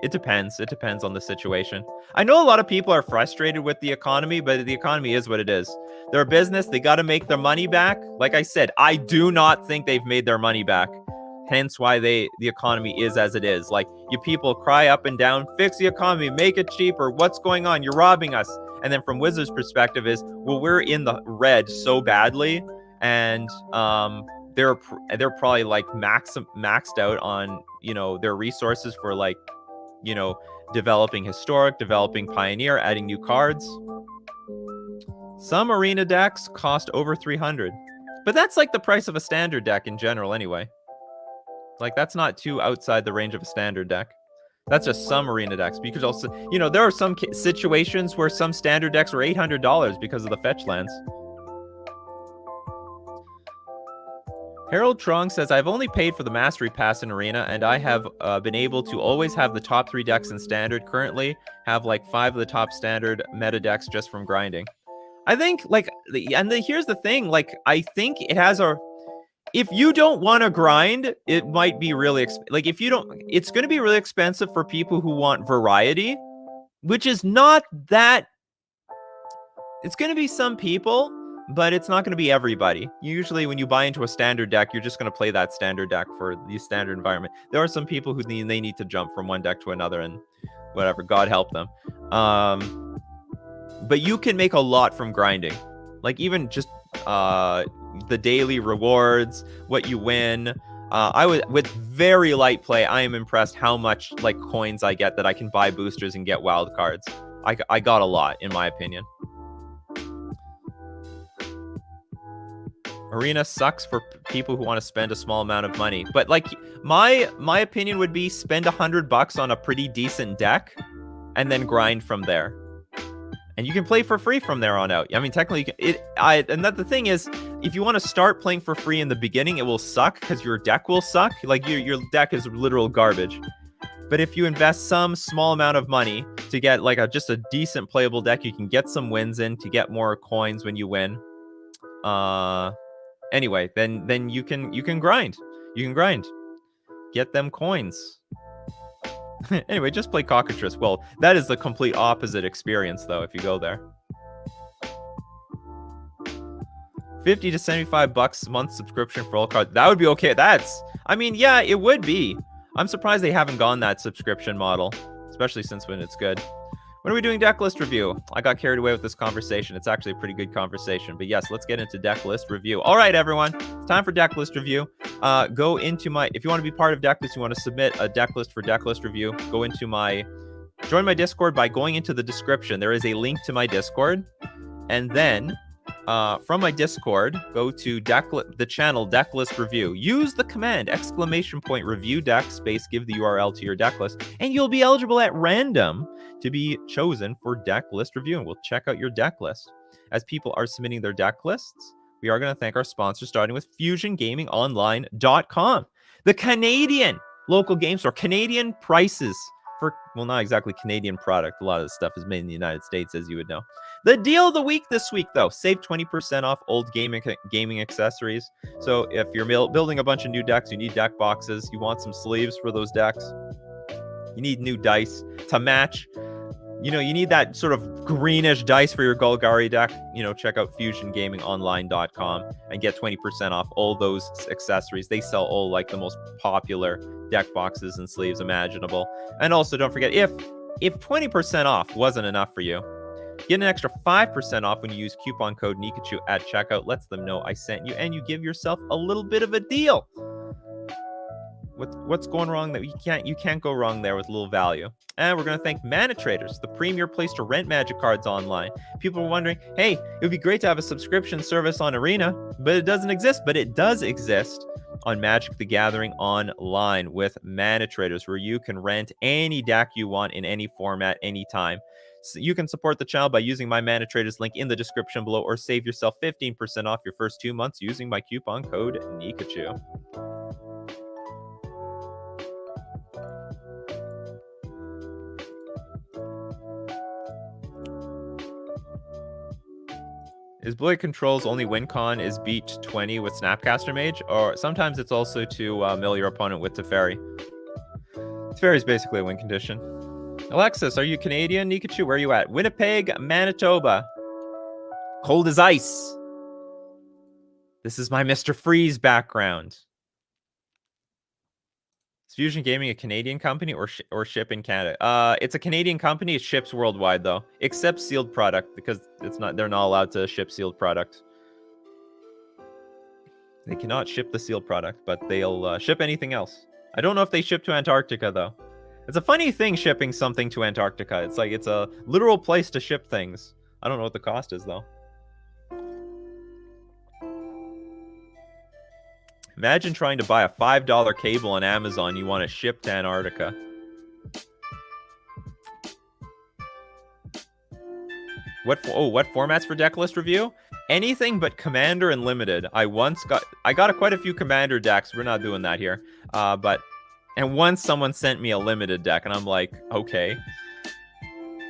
It depends. It depends on the situation. I know a lot of people are frustrated with the economy, but the economy is what it is. They're a business. They got to make their money back. Like I said, I do not think they've made their money back. Hence why the economy is as it is. Like, you people cry up and down, fix the economy, make it cheaper. What's going on? You're robbing us. And then from Wizards' perspective is, well, we're in the red so badly, and they're probably like maxed out on, you know, their resources for, like, you know, developing historic, developing pioneer, adding new cards. Some arena decks cost over 300, but that's like the price of a standard deck in general anyway. Like, that's not too outside the range of a standard deck. That's just some arena decks. Because also, you know, there are some situations where some standard decks are $800 because of the fetch lands. Harold Trong says, I've only paid for the Mastery Pass in Arena, and I have been able to always have the top 3 decks in Standard. Currently, have like 5 of the top Standard meta decks just from grinding. I think, like, here's the thing, like, I think it has a... If you don't want to grind, it might be really... like, if you don't... It's going to be really expensive for people who want variety, which is not that... It's going to be some people, but it's not going to be everybody. Usually when you buy into a standard deck, you're just going to play that standard deck for the standard environment. There are some people who need to jump from one deck to another, and whatever, God help them. But you can make a lot from grinding. Like, even just the daily rewards, what you win. With very light play, I am impressed how much, like, coins I get that I can buy boosters and get wild cards. I got a lot, in my opinion. Arena sucks for people who want to spend a small amount of money. But, like, my opinion would be spend $100 on a pretty decent deck and then grind from there. And you can play for free from there on out. I mean, technically, the thing is, if you want to start playing for free in the beginning, it will suck because your deck will suck. Like, your deck is literal garbage. But if you invest some small amount of money to get, like, just a decent playable deck, you can get some wins in to get more coins when you win. Anyway, then you can grind. You can grind. Get them coins. Anyway, just play Cockatrice. Well, that is the complete opposite experience, though, if you go there. $50 to $75 a month subscription for all cards. That would be okay. I mean, yeah, it would be. I'm surprised they haven't gone that subscription model, especially since when it's good. When are we doing Decklist review? I got carried away with this conversation. It's actually a pretty good conversation. But yes, let's get into Decklist review. All right, everyone. It's time for Decklist review. Go into my... If you want to be part of Decklist, you want to submit a Decklist for Decklist review, go into my... Join my Discord by going into the description. There is a link to my Discord. And then... from my Discord, go to the channel Decklist Review. Use the command !review deck space, give the URL to your deck list, and you'll be eligible at random to be chosen for Decklist Review, and we'll check out your deck list. As people are submitting their deck lists, we are going to thank our sponsor, starting with FusionGamingOnline.com, the Canadian local game store. Canadian prices for, well, not exactly Canadian product. A lot of this stuff is made in the United States, as you would know. The deal of the week this week, though, save 20% off old gaming accessories. So if you're building a bunch of new decks, you need deck boxes, you want some sleeves for those decks, you need new dice to match. You know, you need that sort of greenish dice for your Golgari deck. You know, check out FusionGamingOnline.com and get 20% off all those accessories. They sell all, like, the most popular deck boxes and sleeves imaginable. And also, don't forget, if 20% off wasn't enough for you, get an extra 5% off when you use coupon code Nikachu at checkout. Lets them know I sent you, and you give yourself a little bit of a deal. What's going wrong that you can't go wrong there with a little value. And we're going to thank Mana Traders, the premier place to rent Magic cards online. People are wondering, hey, it would be great to have a subscription service on Arena, but it doesn't exist. But it does exist on Magic the Gathering Online with Mana Traders, where you can rent any deck you want in any format, anytime. So you can support the channel by using my Mana Traders link in the description below, or save yourself 15% off your first 2 months using my coupon code Nikachu. Is Blue Control's only win con is beat 20 with Snapcaster Mage? Or sometimes it's also to mill your opponent with Teferi. Teferi is basically a win condition. Alexis, are you Canadian? Nikachu, where are you at? Winnipeg, Manitoba. Cold as ice. This is my Mr. Freeze background. Is Fusion Gaming a Canadian company or ship in Canada? It's a Canadian company. It ships worldwide, though, except sealed product, because they're not allowed to ship sealed product. They cannot ship the sealed product, but they'll ship anything else. I don't know if they ship to Antarctica, though. It's a funny thing shipping something to Antarctica. It's like it's a literal place to ship things. I don't know what the cost is, though. Imagine trying to buy a $5 cable on Amazon you want to ship to Antarctica. What formats for Decklist review? Anything but Commander and Limited. I got quite a few Commander decks. We're not doing that here. And once someone sent me a Limited deck, and I'm like, okay.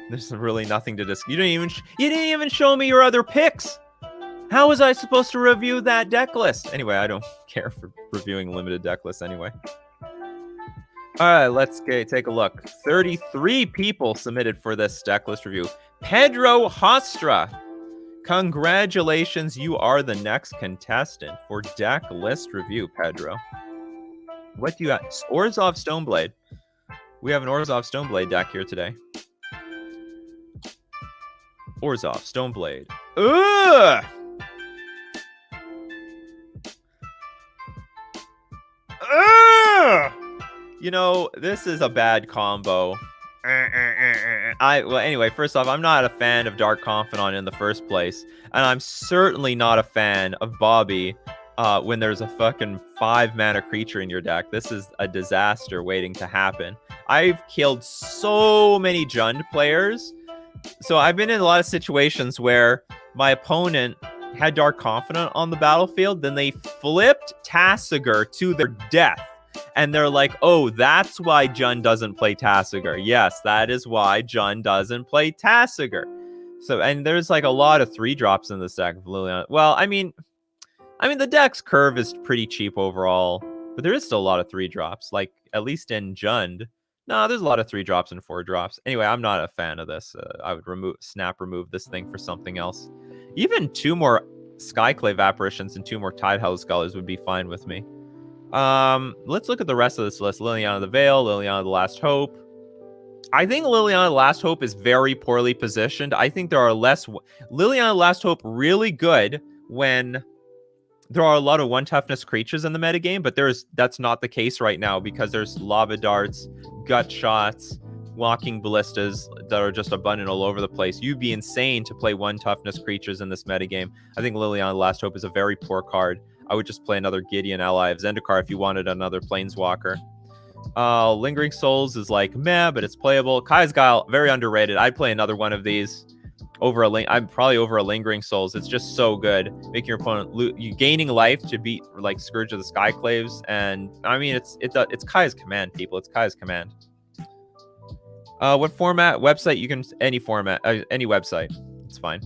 There's really nothing to discuss. You didn't even show me your other picks. How was I supposed to review that deck list? Anyway, I don't care for reviewing limited deck lists anyway. All right, let's take a look. 33 people submitted for this deck list review. Pedro Hostra. Congratulations, you are the next contestant for deck list review, Pedro. What do you have? Orzhov Stoneblade. We have an Orzhov Stoneblade deck here today. Orzhov Stoneblade. Ugh! Ugh! You know, this is a bad combo. Well, anyway, first off, I'm not a fan of Dark Confidant in the first place. And I'm certainly not a fan of Bobby when there's a fucking 5-mana creature in your deck. This is a disaster waiting to happen. I've killed so many Jund players. So I've been in a lot of situations where my opponent had Dark Confidant on the battlefield, then they flipped Tasigur to their death. And they're like, oh, that's why Jund doesn't play Tasigur. Yes, that is why Jund doesn't play Tasigur. So, and there's like a lot of 3-drops in this deck of Liliana. Well, I mean, the deck's curve is pretty cheap overall, but there is still a lot of 3-drops, like at least in Jund. No, there's a lot of 3-drops and 4-drops. Anyway, I'm not a fan of this. I would remove this thing for something else. Even 2 more Skyclave Apparitions and 2 more Tidehouse Scholars would be fine with me. Let's look at the rest of this list. Liliana the Veil, Liliana the Last Hope. I think Liliana the Last Hope is very poorly positioned. I think there are less... Liliana the Last Hope really good when there are a lot of 1-toughness creatures in the metagame, but that's not the case right now because there's Lava Darts, Gut Shots, Walking Ballistas that are just abundant all over the place. You'd be insane to play 1-toughness creatures in this metagame. I think Liliana the Last Hope is a very poor card. I would just play another Gideon ally of Zendikar if you wanted another Planeswalker. Lingering Souls is like meh, but it's playable. Kai's Guile, very underrated. I'd play another one of these over I'm probably over a Lingering Souls. It's just so good, making your opponent you gaining life to beat like Scourge of the Skyclaves. And I mean, it's Kai's command, people. It's Kai's command. What format? Website? You can any format, any website. It's fine.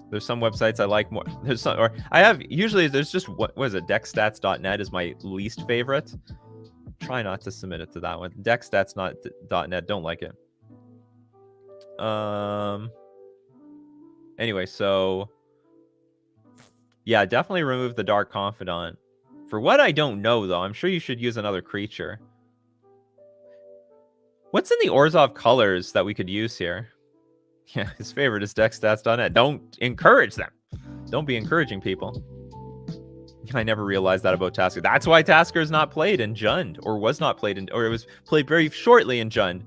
There's some websites I like more. There's some, or I have usually there's just what is it? Deckstats.net is my least favorite. Try not to submit it to that one. Deckstats.net. Don't like it. Anyway, so yeah, definitely remove the Dark Confidant. For what I don't know though, I'm sure you should use another creature. What's in the Orzhov colors that we could use here? Yeah, his favorite is deckstats.net. Don't encourage them. Don't be encouraging people. I never realized that about Tasker. That's why Tasker is not played in Jund, or was not played in, or it was played very shortly in Jund.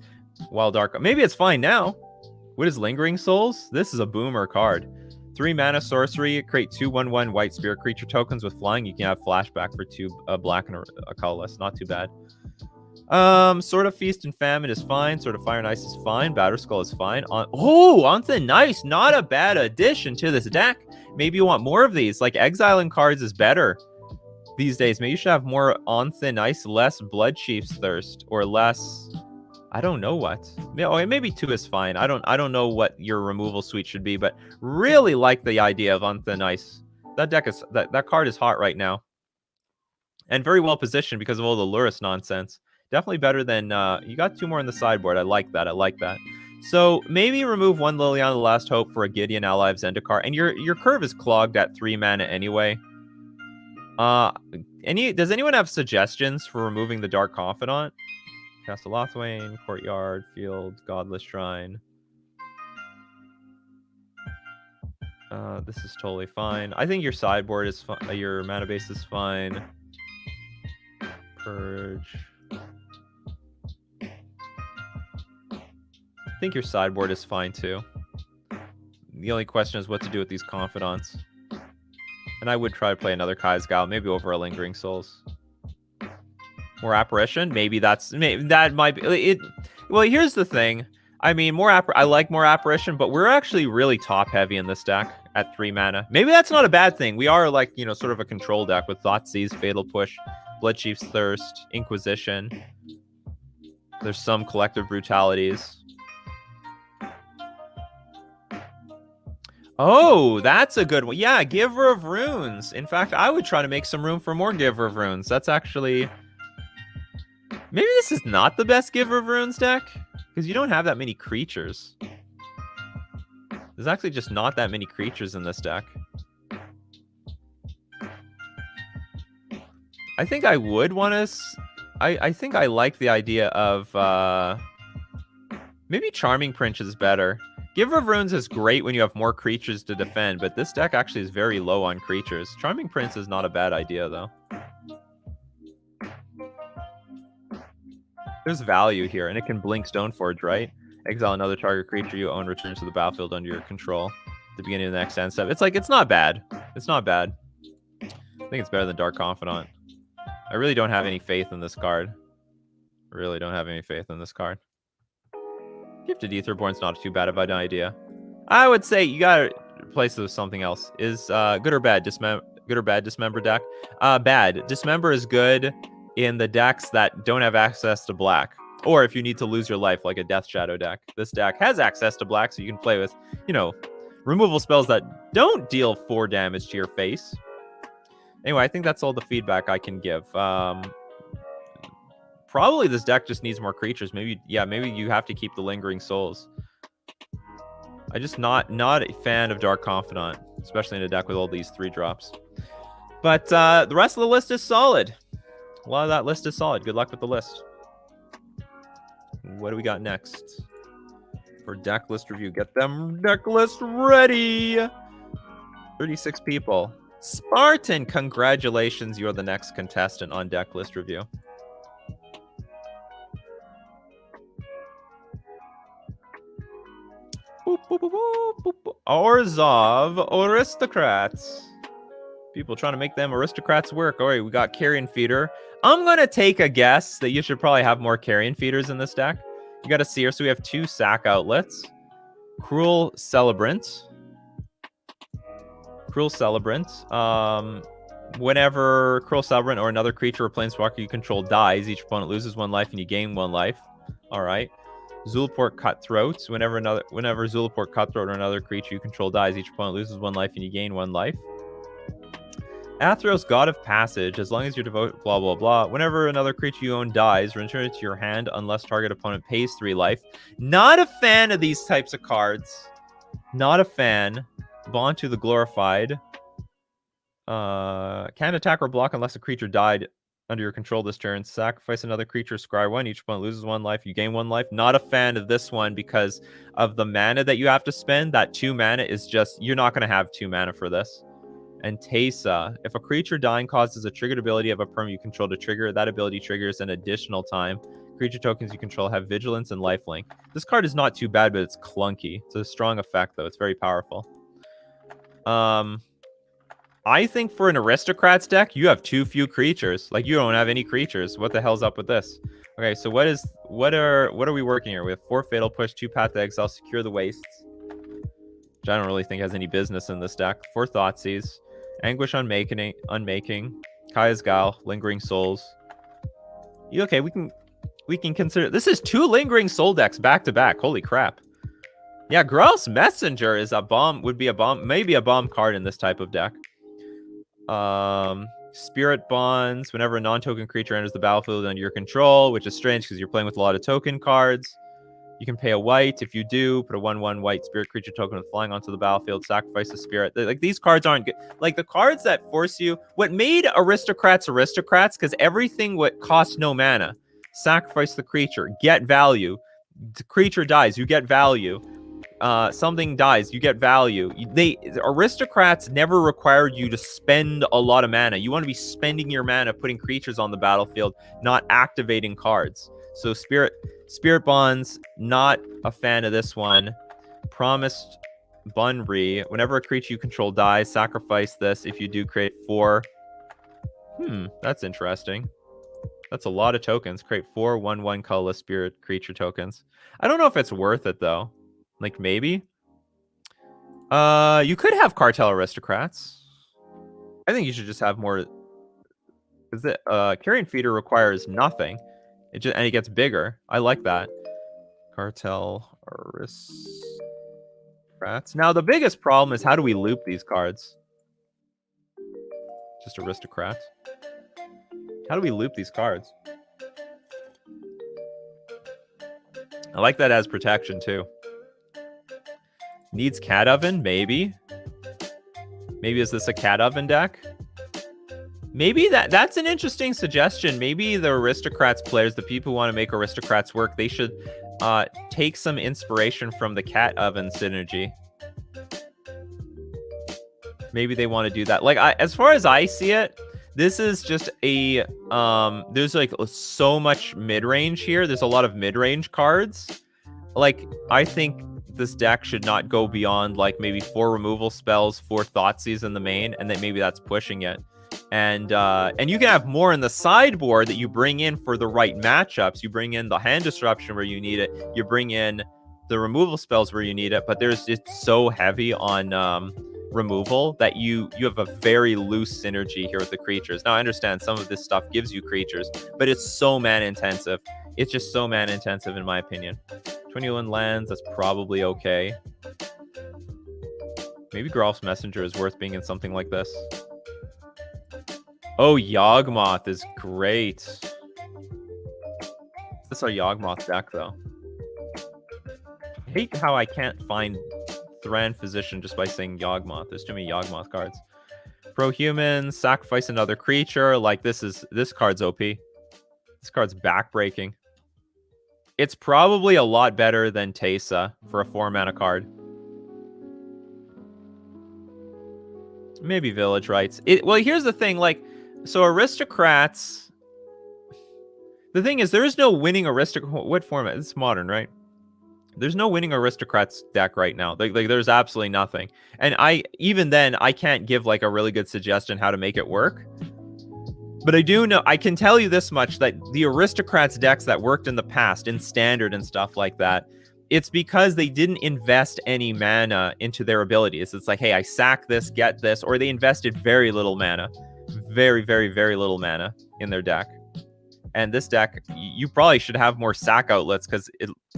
While Dark, maybe it's fine now. What is Lingering Souls? This is a boomer card. 3 mana sorcery, create 2/1/1 white spirit creature tokens with flying. You can have flashback for 2 black and a colorless. Not too bad. Sort of Feast and Famine is fine. Sort of Fire and Ice is fine. Batterskull is fine. On the Nice, not a bad addition to this deck. Maybe you want more of these. Like Exiling cards is better these days. Maybe you should have more On Thin Ice, less Blood Chief's Thirst, or less. I don't know what. Maybe 2 is fine. I don't know what your removal suite should be, but really like the idea of On Thin Ice. That deck is that card is hot right now, and very well positioned because of all the Lurrus nonsense. Definitely better than, you got 2 more in the sideboard. I like that. So maybe remove 1 Liliana the Last Hope for a Gideon ally of Zendikar. And your curve is clogged at 3 mana anyway. Does anyone have suggestions for removing the Dark Confidant? Castle Lothwain, Courtyard, Field, Godless Shrine. This is totally fine. I think your sideboard is fine. Your mana base is fine. Purge. I think your sideboard is fine too. The only question is what to do with these Confidants. And I would try to play another Kai's Guile, maybe over a Lingering Souls. More Apparition? Maybe that might be it. Well, here's the thing. I mean, I like more Apparition, but we're actually really top heavy in this deck at 3 mana. Maybe that's not a bad thing. We are like, sort of a control deck with Thoughtseize, Fatal Push, Bloodchief's Thirst, Inquisition. There's some Collective Brutalities. Oh, that's a good one. Yeah, Giver of Runes. In fact, I would try to make some room for more Giver of Runes. That's actually... Maybe this is not the best Giver of Runes deck, because you don't have that many creatures. There's actually just not that many creatures in this deck. I think I would want to... I think I like the idea of... maybe Charming Prince is better. Giver of Runes is great when you have more creatures to defend, but this deck actually is very low on creatures. Charming Prince is not a bad idea, though. There's value here, and it can blink Stoneforge, right? Exile another target creature you own, returns to the battlefield under your control at the beginning of the next end step. It's like, it's not bad. It's not bad. I think it's better than Dark Confidant. I really don't have any faith in this card. I really don't have any faith in this card. Gifted Etherborn's not too bad of an idea. I would say you gotta replace it with something else. Is good or bad? Good or bad Dismember deck? Bad. Dismember is good in the decks that don't have access to black. Or if you need to lose your life, like a Death Shadow deck. This deck has access to black, so you can play with, you know, removal spells that don't deal 4 damage to your face. Anyway, I think that's all the feedback I can give. Probably this deck just needs more creatures. Maybe, yeah, maybe you have to keep the Lingering Souls. I'm just not a fan of Dark Confidant, especially in a deck with all these 3-drops. But the rest of the list is solid. A lot of that list is solid. Good luck with the list. What do we got next? For deck list review. Get them deck list ready. 36 people. Spartan, congratulations. You're the next contestant on deck list review. Orzhov Aristocrats. People trying to make them aristocrats work. All right, we got Carrion Feeder. I'm going to take a guess that you should probably have more Carrion Feeders in this deck. You got a Seer, so we have 2 sack outlets. Cruel Celebrant. Cruel Celebrant. Whenever Cruel Celebrant or another creature or planeswalker you control dies, each opponent loses 1 life and you gain 1 life. All right. Zulaport Cutthroat. Whenever Zulaport Cutthroat or another creature you control dies, each opponent loses 1 life and you gain 1 life. Athros, God of Passage. As long as you devote blah, blah, blah. Whenever another creature you own dies, return it to your hand unless target opponent pays 3 life. Not a fan of these types of cards. Not a fan. Bond to the Glorified. Can't attack or block unless a creature died under your control this turn. Sacrifice another creature, scry 1. Each opponent loses 1 life. You gain 1 life. Not a fan of this one because of the mana that you have to spend. That 2 mana is just... You're not going to have 2 mana for this. And Teysa. If a creature dying causes a triggered ability of a permanent you control to trigger, that ability triggers an additional time. Creature tokens you control have Vigilance and Lifelink. This card is not too bad, but it's clunky. It's a strong effect, though. It's very powerful. I think for an Aristocrats deck, you have too few creatures. Like, you don't have any creatures. What the hell's up with this? Okay, so what are we working here? We have 4 Fatal Push, 2 Path to Exile, Secure the Wastes, which I don't really think has any business in this deck. 4 Thoughtseize, Anguish Unmaking, Kaya's Guile, Lingering Souls. Okay, we can consider... This is 2 Lingering Soul decks back to back. Holy crap. Yeah, Gross Messenger is a bomb, would be a bomb, maybe a bomb card in this type of deck. Spirit Bonds. Whenever a non-token creature enters the battlefield under your control, which is strange because you're playing with a lot of token cards. You can pay a white. If you do, put a 1/1 white spirit creature token with flying onto the battlefield, sacrifice a spirit. Like, these cards aren't good. Like, the cards that force you... What made Aristocrats, because everything what costs no mana. Sacrifice the creature, get value. The creature dies, you get value. Something dies, you get value. Aristocrats never required you to spend a lot of mana. You want to be spending your mana putting creatures on the battlefield, not activating cards. So Spirit Bonds, not a fan of this one. Promised Bunry. Whenever a creature you control dies, sacrifice this. If you do, create 4. That's interesting. That's a lot of tokens. Create 4 1/1 colorless spirit creature tokens. I don't know if it's worth it, though. Like, maybe. You could have Cartel Aristocrats. I think you should just have more... Because Carrion Feeder requires nothing. And it gets bigger. I like that. Cartel Arist... Aristocrats. Now, the biggest problem is how do we loop these cards? Just aristocrats. How do we loop these cards? I like that as protection, too. Needs cat oven? Maybe. Maybe is this a cat oven deck? Maybe that's an interesting suggestion. Maybe the aristocrats players, the people who want to make aristocrats work, they should take some inspiration from the cat oven synergy. Maybe they want to do that. Like, as far as I see it, this is just a there's like so much mid-range here. There's a lot of mid-range cards. Like, I think this deck should not go beyond like maybe 4 removal spells, 4 Thoughtseize in the main, and then maybe that's pushing it. And you can have more in the sideboard that you bring in for the right matchups. You bring in the hand disruption where you need it. You bring in the removal spells where you need it. But it's so heavy on removal that you have a very loose synergy here with the creatures. Now, I understand some of this stuff gives you creatures, but it's so mana intensive. It's just so mana intensive in my opinion. 21 lands, that's probably okay. Maybe Grolf's Messenger is worth being in something like this. Oh, Yawgmoth is great. That's our Yawgmoth deck, though. I hate how I can't find Thran Physician just by saying Yawgmoth. There's too many Yawgmoth cards. Pro-human, sacrifice another creature. Like, this card's OP. This card's backbreaking. It's probably a lot better than Teysa for a 4-mana card. Maybe Village Rites. Well, here's the thing, like, so aristocrats. The thing is, there is no winning aristocrat. What format? It's modern, right? There's no winning aristocrats deck right now. Like there's absolutely nothing. And even then, I can't give like a really good suggestion how to make it work. But I do know, I can tell you this much, that the aristocrats decks that worked in the past, in standard and stuff like that, it's because they didn't invest any mana into their abilities. It's like, hey, I sack this, get this, or they invested very little mana. Very, very, very little mana in their deck. And this deck, you probably should have more sack outlets, because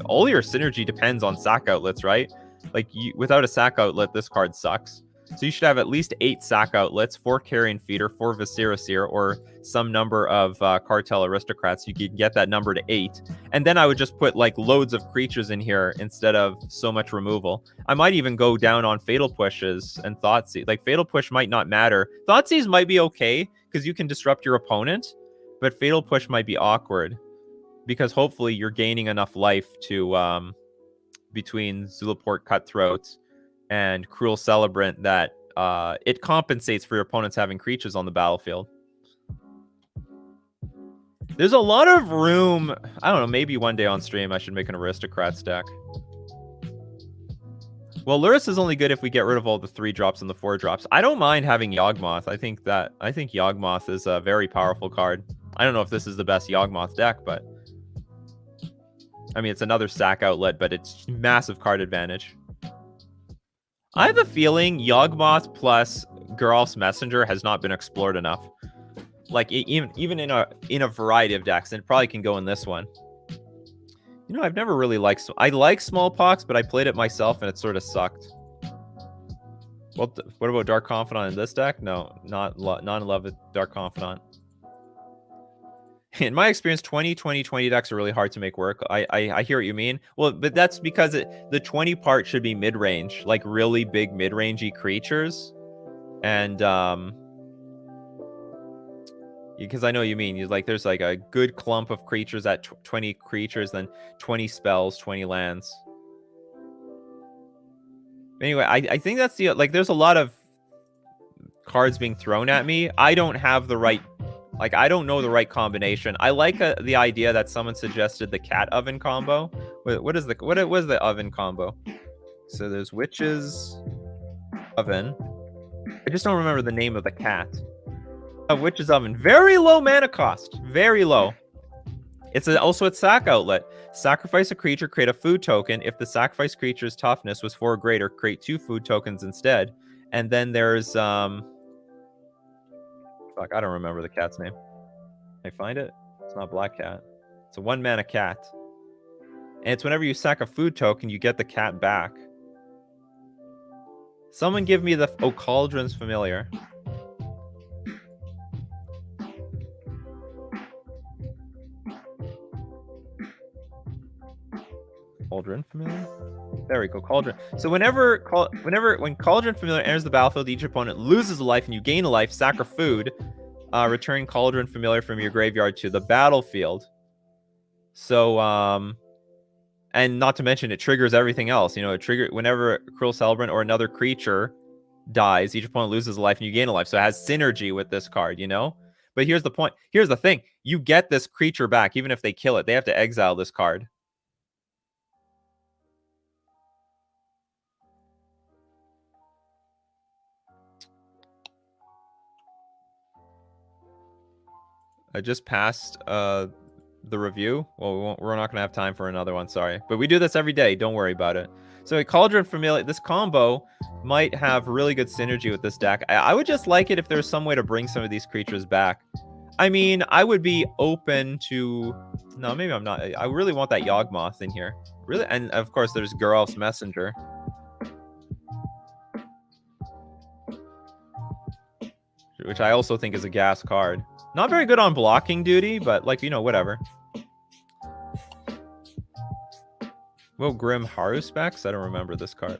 all your synergy depends on sack outlets, right? Like, without a sack outlet, this card sucks. So you should have at least 8 sack outlets, 4 Carrion Feeder, 4 Viscera Seer, or some number of Cartel Aristocrats. You could get that number to 8. And then I would just put like loads of creatures in here instead of so much removal. I might even go down on Fatal Pushes and Thoughtseize. Like, Fatal Push might not matter. Thoughtseize might be okay, because you can disrupt your opponent. But Fatal Push might be awkward, because hopefully you're gaining enough life to, between Zulaport Cutthroat and Cruel Celebrant, that it compensates for your opponents having creatures on the battlefield. There's a lot of room. I don't know, maybe one day on stream I should make an Aristocrats deck. Well, Lurrus is only good if we get rid of all the 3-drops and the 4-drops. I don't mind having Yawgmoth. I think Yawgmoth is a very powerful card. I don't know if this is the best Yawgmoth deck, but I mean, it's another sack outlet, but it's massive card advantage. I have a feeling Yawgmoth plus Geralf's Messenger has not been explored enough. Like, even in a variety of decks, and it probably can go in this one. You know, I've never really liked... I like Smallpox, but I played it myself, and it sort of sucked. What about Dark Confidant in this deck? No, not in love with Dark Confidant. In my experience, 20 decks are really hard to make work. I hear what you mean. Well, but that's because the 20 part should be mid-range, like really big mid-rangey creatures. And because I know what you mean. Like, there's like a good clump of creatures at 20 creatures, then 20 spells, 20 lands. Anyway, I think that's the, like, there's a lot of cards being thrown at me. I don't have the right, like, I don't know the right combination. I like the idea that someone suggested the cat oven combo. What was the oven combo? So there's Witch's Oven. I just don't remember the name of the cat. Witch's Oven. Very low mana cost. Very low. It's also a sack outlet. Sacrifice a creature, create a food token. If the sacrificed creature's toughness was 4 or greater, create 2 food tokens instead. And then there's fuck, I don't remember the cat's name. Can I find it? It's not Black Cat. It's a 1-mana cat. And it's whenever you sack a food token, you get the cat back. Someone give me the... Oh, Cauldron's familiar. Cauldron familiar? There we go, Cauldron. So when Cauldron familiar enters the battlefield, each opponent loses a life and you gain a life, sack or food. Return Cauldron familiar from your graveyard to the battlefield. So, and not to mention it triggers everything else. You know, it triggers whenever Cruel Celebrant or another creature dies, each opponent loses a life and you gain a life. So it has synergy with this card, you know? But here's the point. Here's the thing. You get this creature back, even if they kill it. They have to exile this card. I just passed the review. Well, we're not going to have time for another one, sorry. But we do this every day. Don't worry about it. So a Cauldron Familiar, this combo might have really good synergy with this deck. I would just like it if there's some way to bring some of these creatures back. I mean, I would be open to... No, maybe I'm not. I really want that Yawgmoth in here. Really? And of course, there's Geralf's Messenger. Which I also think is a gas card. Not very good on blocking duty, but, like, you know, whatever. Will Grim Haru specs? I don't remember this card.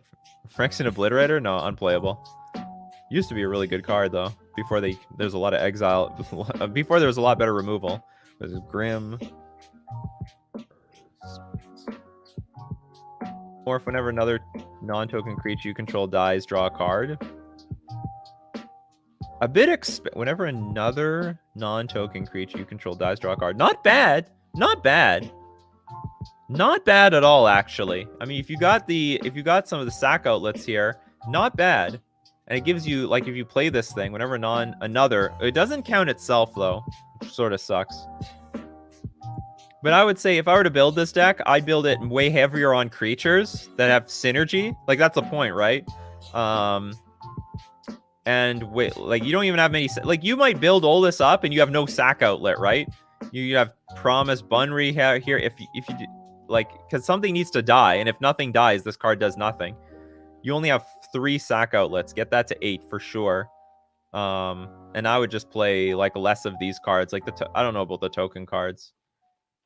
Phyrexian Obliterator? No, unplayable. Used to be a really good card, though. Before there's a lot of exile. Before there was a lot better removal. There's Grim. Or if whenever another non-token creature you control dies, draw a card. A bit whenever another non-token creature you control dies, draw a card. Not bad. Not bad. Not bad at all, actually. I mean, if you got some of the sack outlets here, not bad. And it gives you, like, if you play this thing, whenever another, it doesn't count itself though, which sort of sucks. But I would say if I were to build this deck, I'd build it way heavier on creatures that have synergy. Like, that's the point, right? And wait, like, you don't even have many, like, you might build all this up and you have no sack outlet, right? You have Promise Bunry here if you do, like, because something needs to die, and if nothing dies, this card does nothing. You only have 3 sack outlets. Get that to 8 for sure. And I would just play, like, less of these cards. Like, I don't know about the token cards.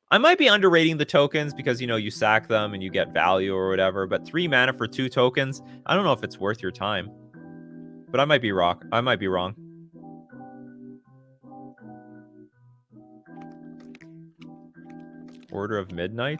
I might be underrating the tokens because, you know, you sack them and you get value or whatever. But 3 mana for 2 tokens, I don't know if it's worth your time. But I might be wrong. I might be wrong. Order of Midnight.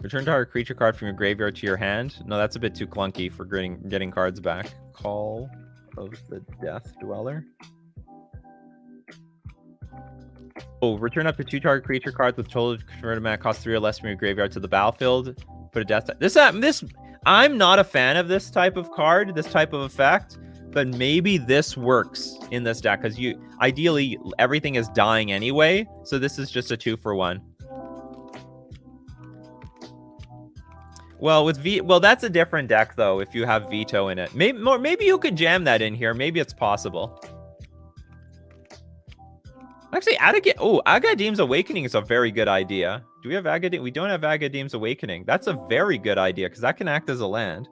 Return target creature card from your graveyard to your hand. No, that's a bit too clunky for getting cards back. Call of the Death Dweller. Oh, return up to 2 target creature cards with total converted mana cost 3 or less from your graveyard to the battlefield. Put a death. I'm not a fan of this type of card, this type of effect, but maybe this works in this deck because ideally everything is dying anyway. So this is just a 2-for-1. Well, that's a different deck though. If you have Veto in it, maybe you could jam that in here. Maybe it's possible. Actually, Agadim's Awakening is a very good idea. Do we have Agadim? We don't have Agadim's Awakening. That's a very good idea because that can act as a land.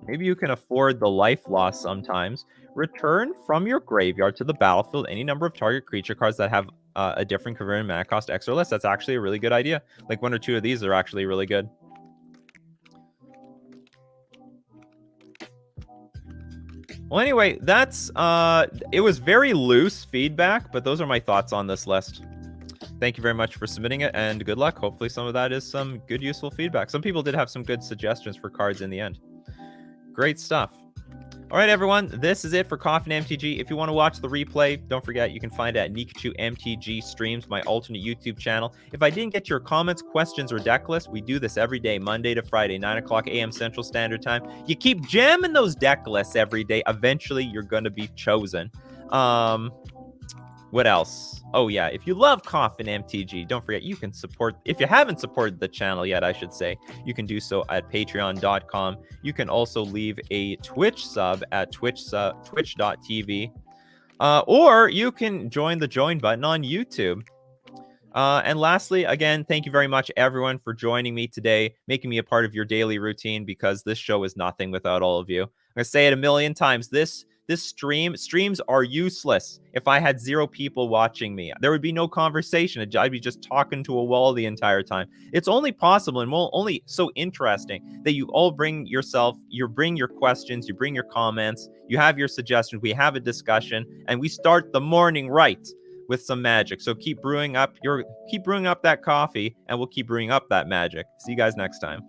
Maybe you can afford the life loss sometimes. Return from your graveyard to the battlefield any number of target creature cards that have a different converted mana cost X or less. That's actually a really good idea. Like 1 or 2 of these are actually really good. Well, anyway, that's it was very loose feedback, but those are my thoughts on this list. Thank you very much for submitting it, and good luck. Hopefully some of that is some good, useful feedback. Some people did have some good suggestions for cards in the end. Great stuff. All right, everyone, this is it for Coffee and MTG. If you want to watch the replay, don't forget you can find it at Nikachu MTG Streams, my alternate YouTube channel. If I didn't get to your comments, questions, or deck list, we do this every day, Monday to Friday, 9 o'clock a.m. Central Standard Time. You keep jamming those deck lists every day. Eventually, you're going to be chosen. What else? Oh yeah, if you love Coffee and MTG, don't forget you can support. If you haven't supported the channel yet, I should say, you can do so at patreon.com. You can also leave a Twitch sub at twitch.tv. Or you can join the join button on YouTube. And lastly, again, thank you very much, everyone, for joining me today, making me a part of your daily routine, because this show is nothing without all of you. I'm going to say it a million times. Streams are useless if I had 0 people watching me. There would be no conversation. I'd be just talking to a wall the entire time. It's only possible and only so interesting that you all bring yourself, you bring your questions, you bring your comments, you have your suggestions, we have a discussion, and we start the morning right with some magic. So keep brewing up that coffee, and we'll keep brewing up that magic. See you guys next time.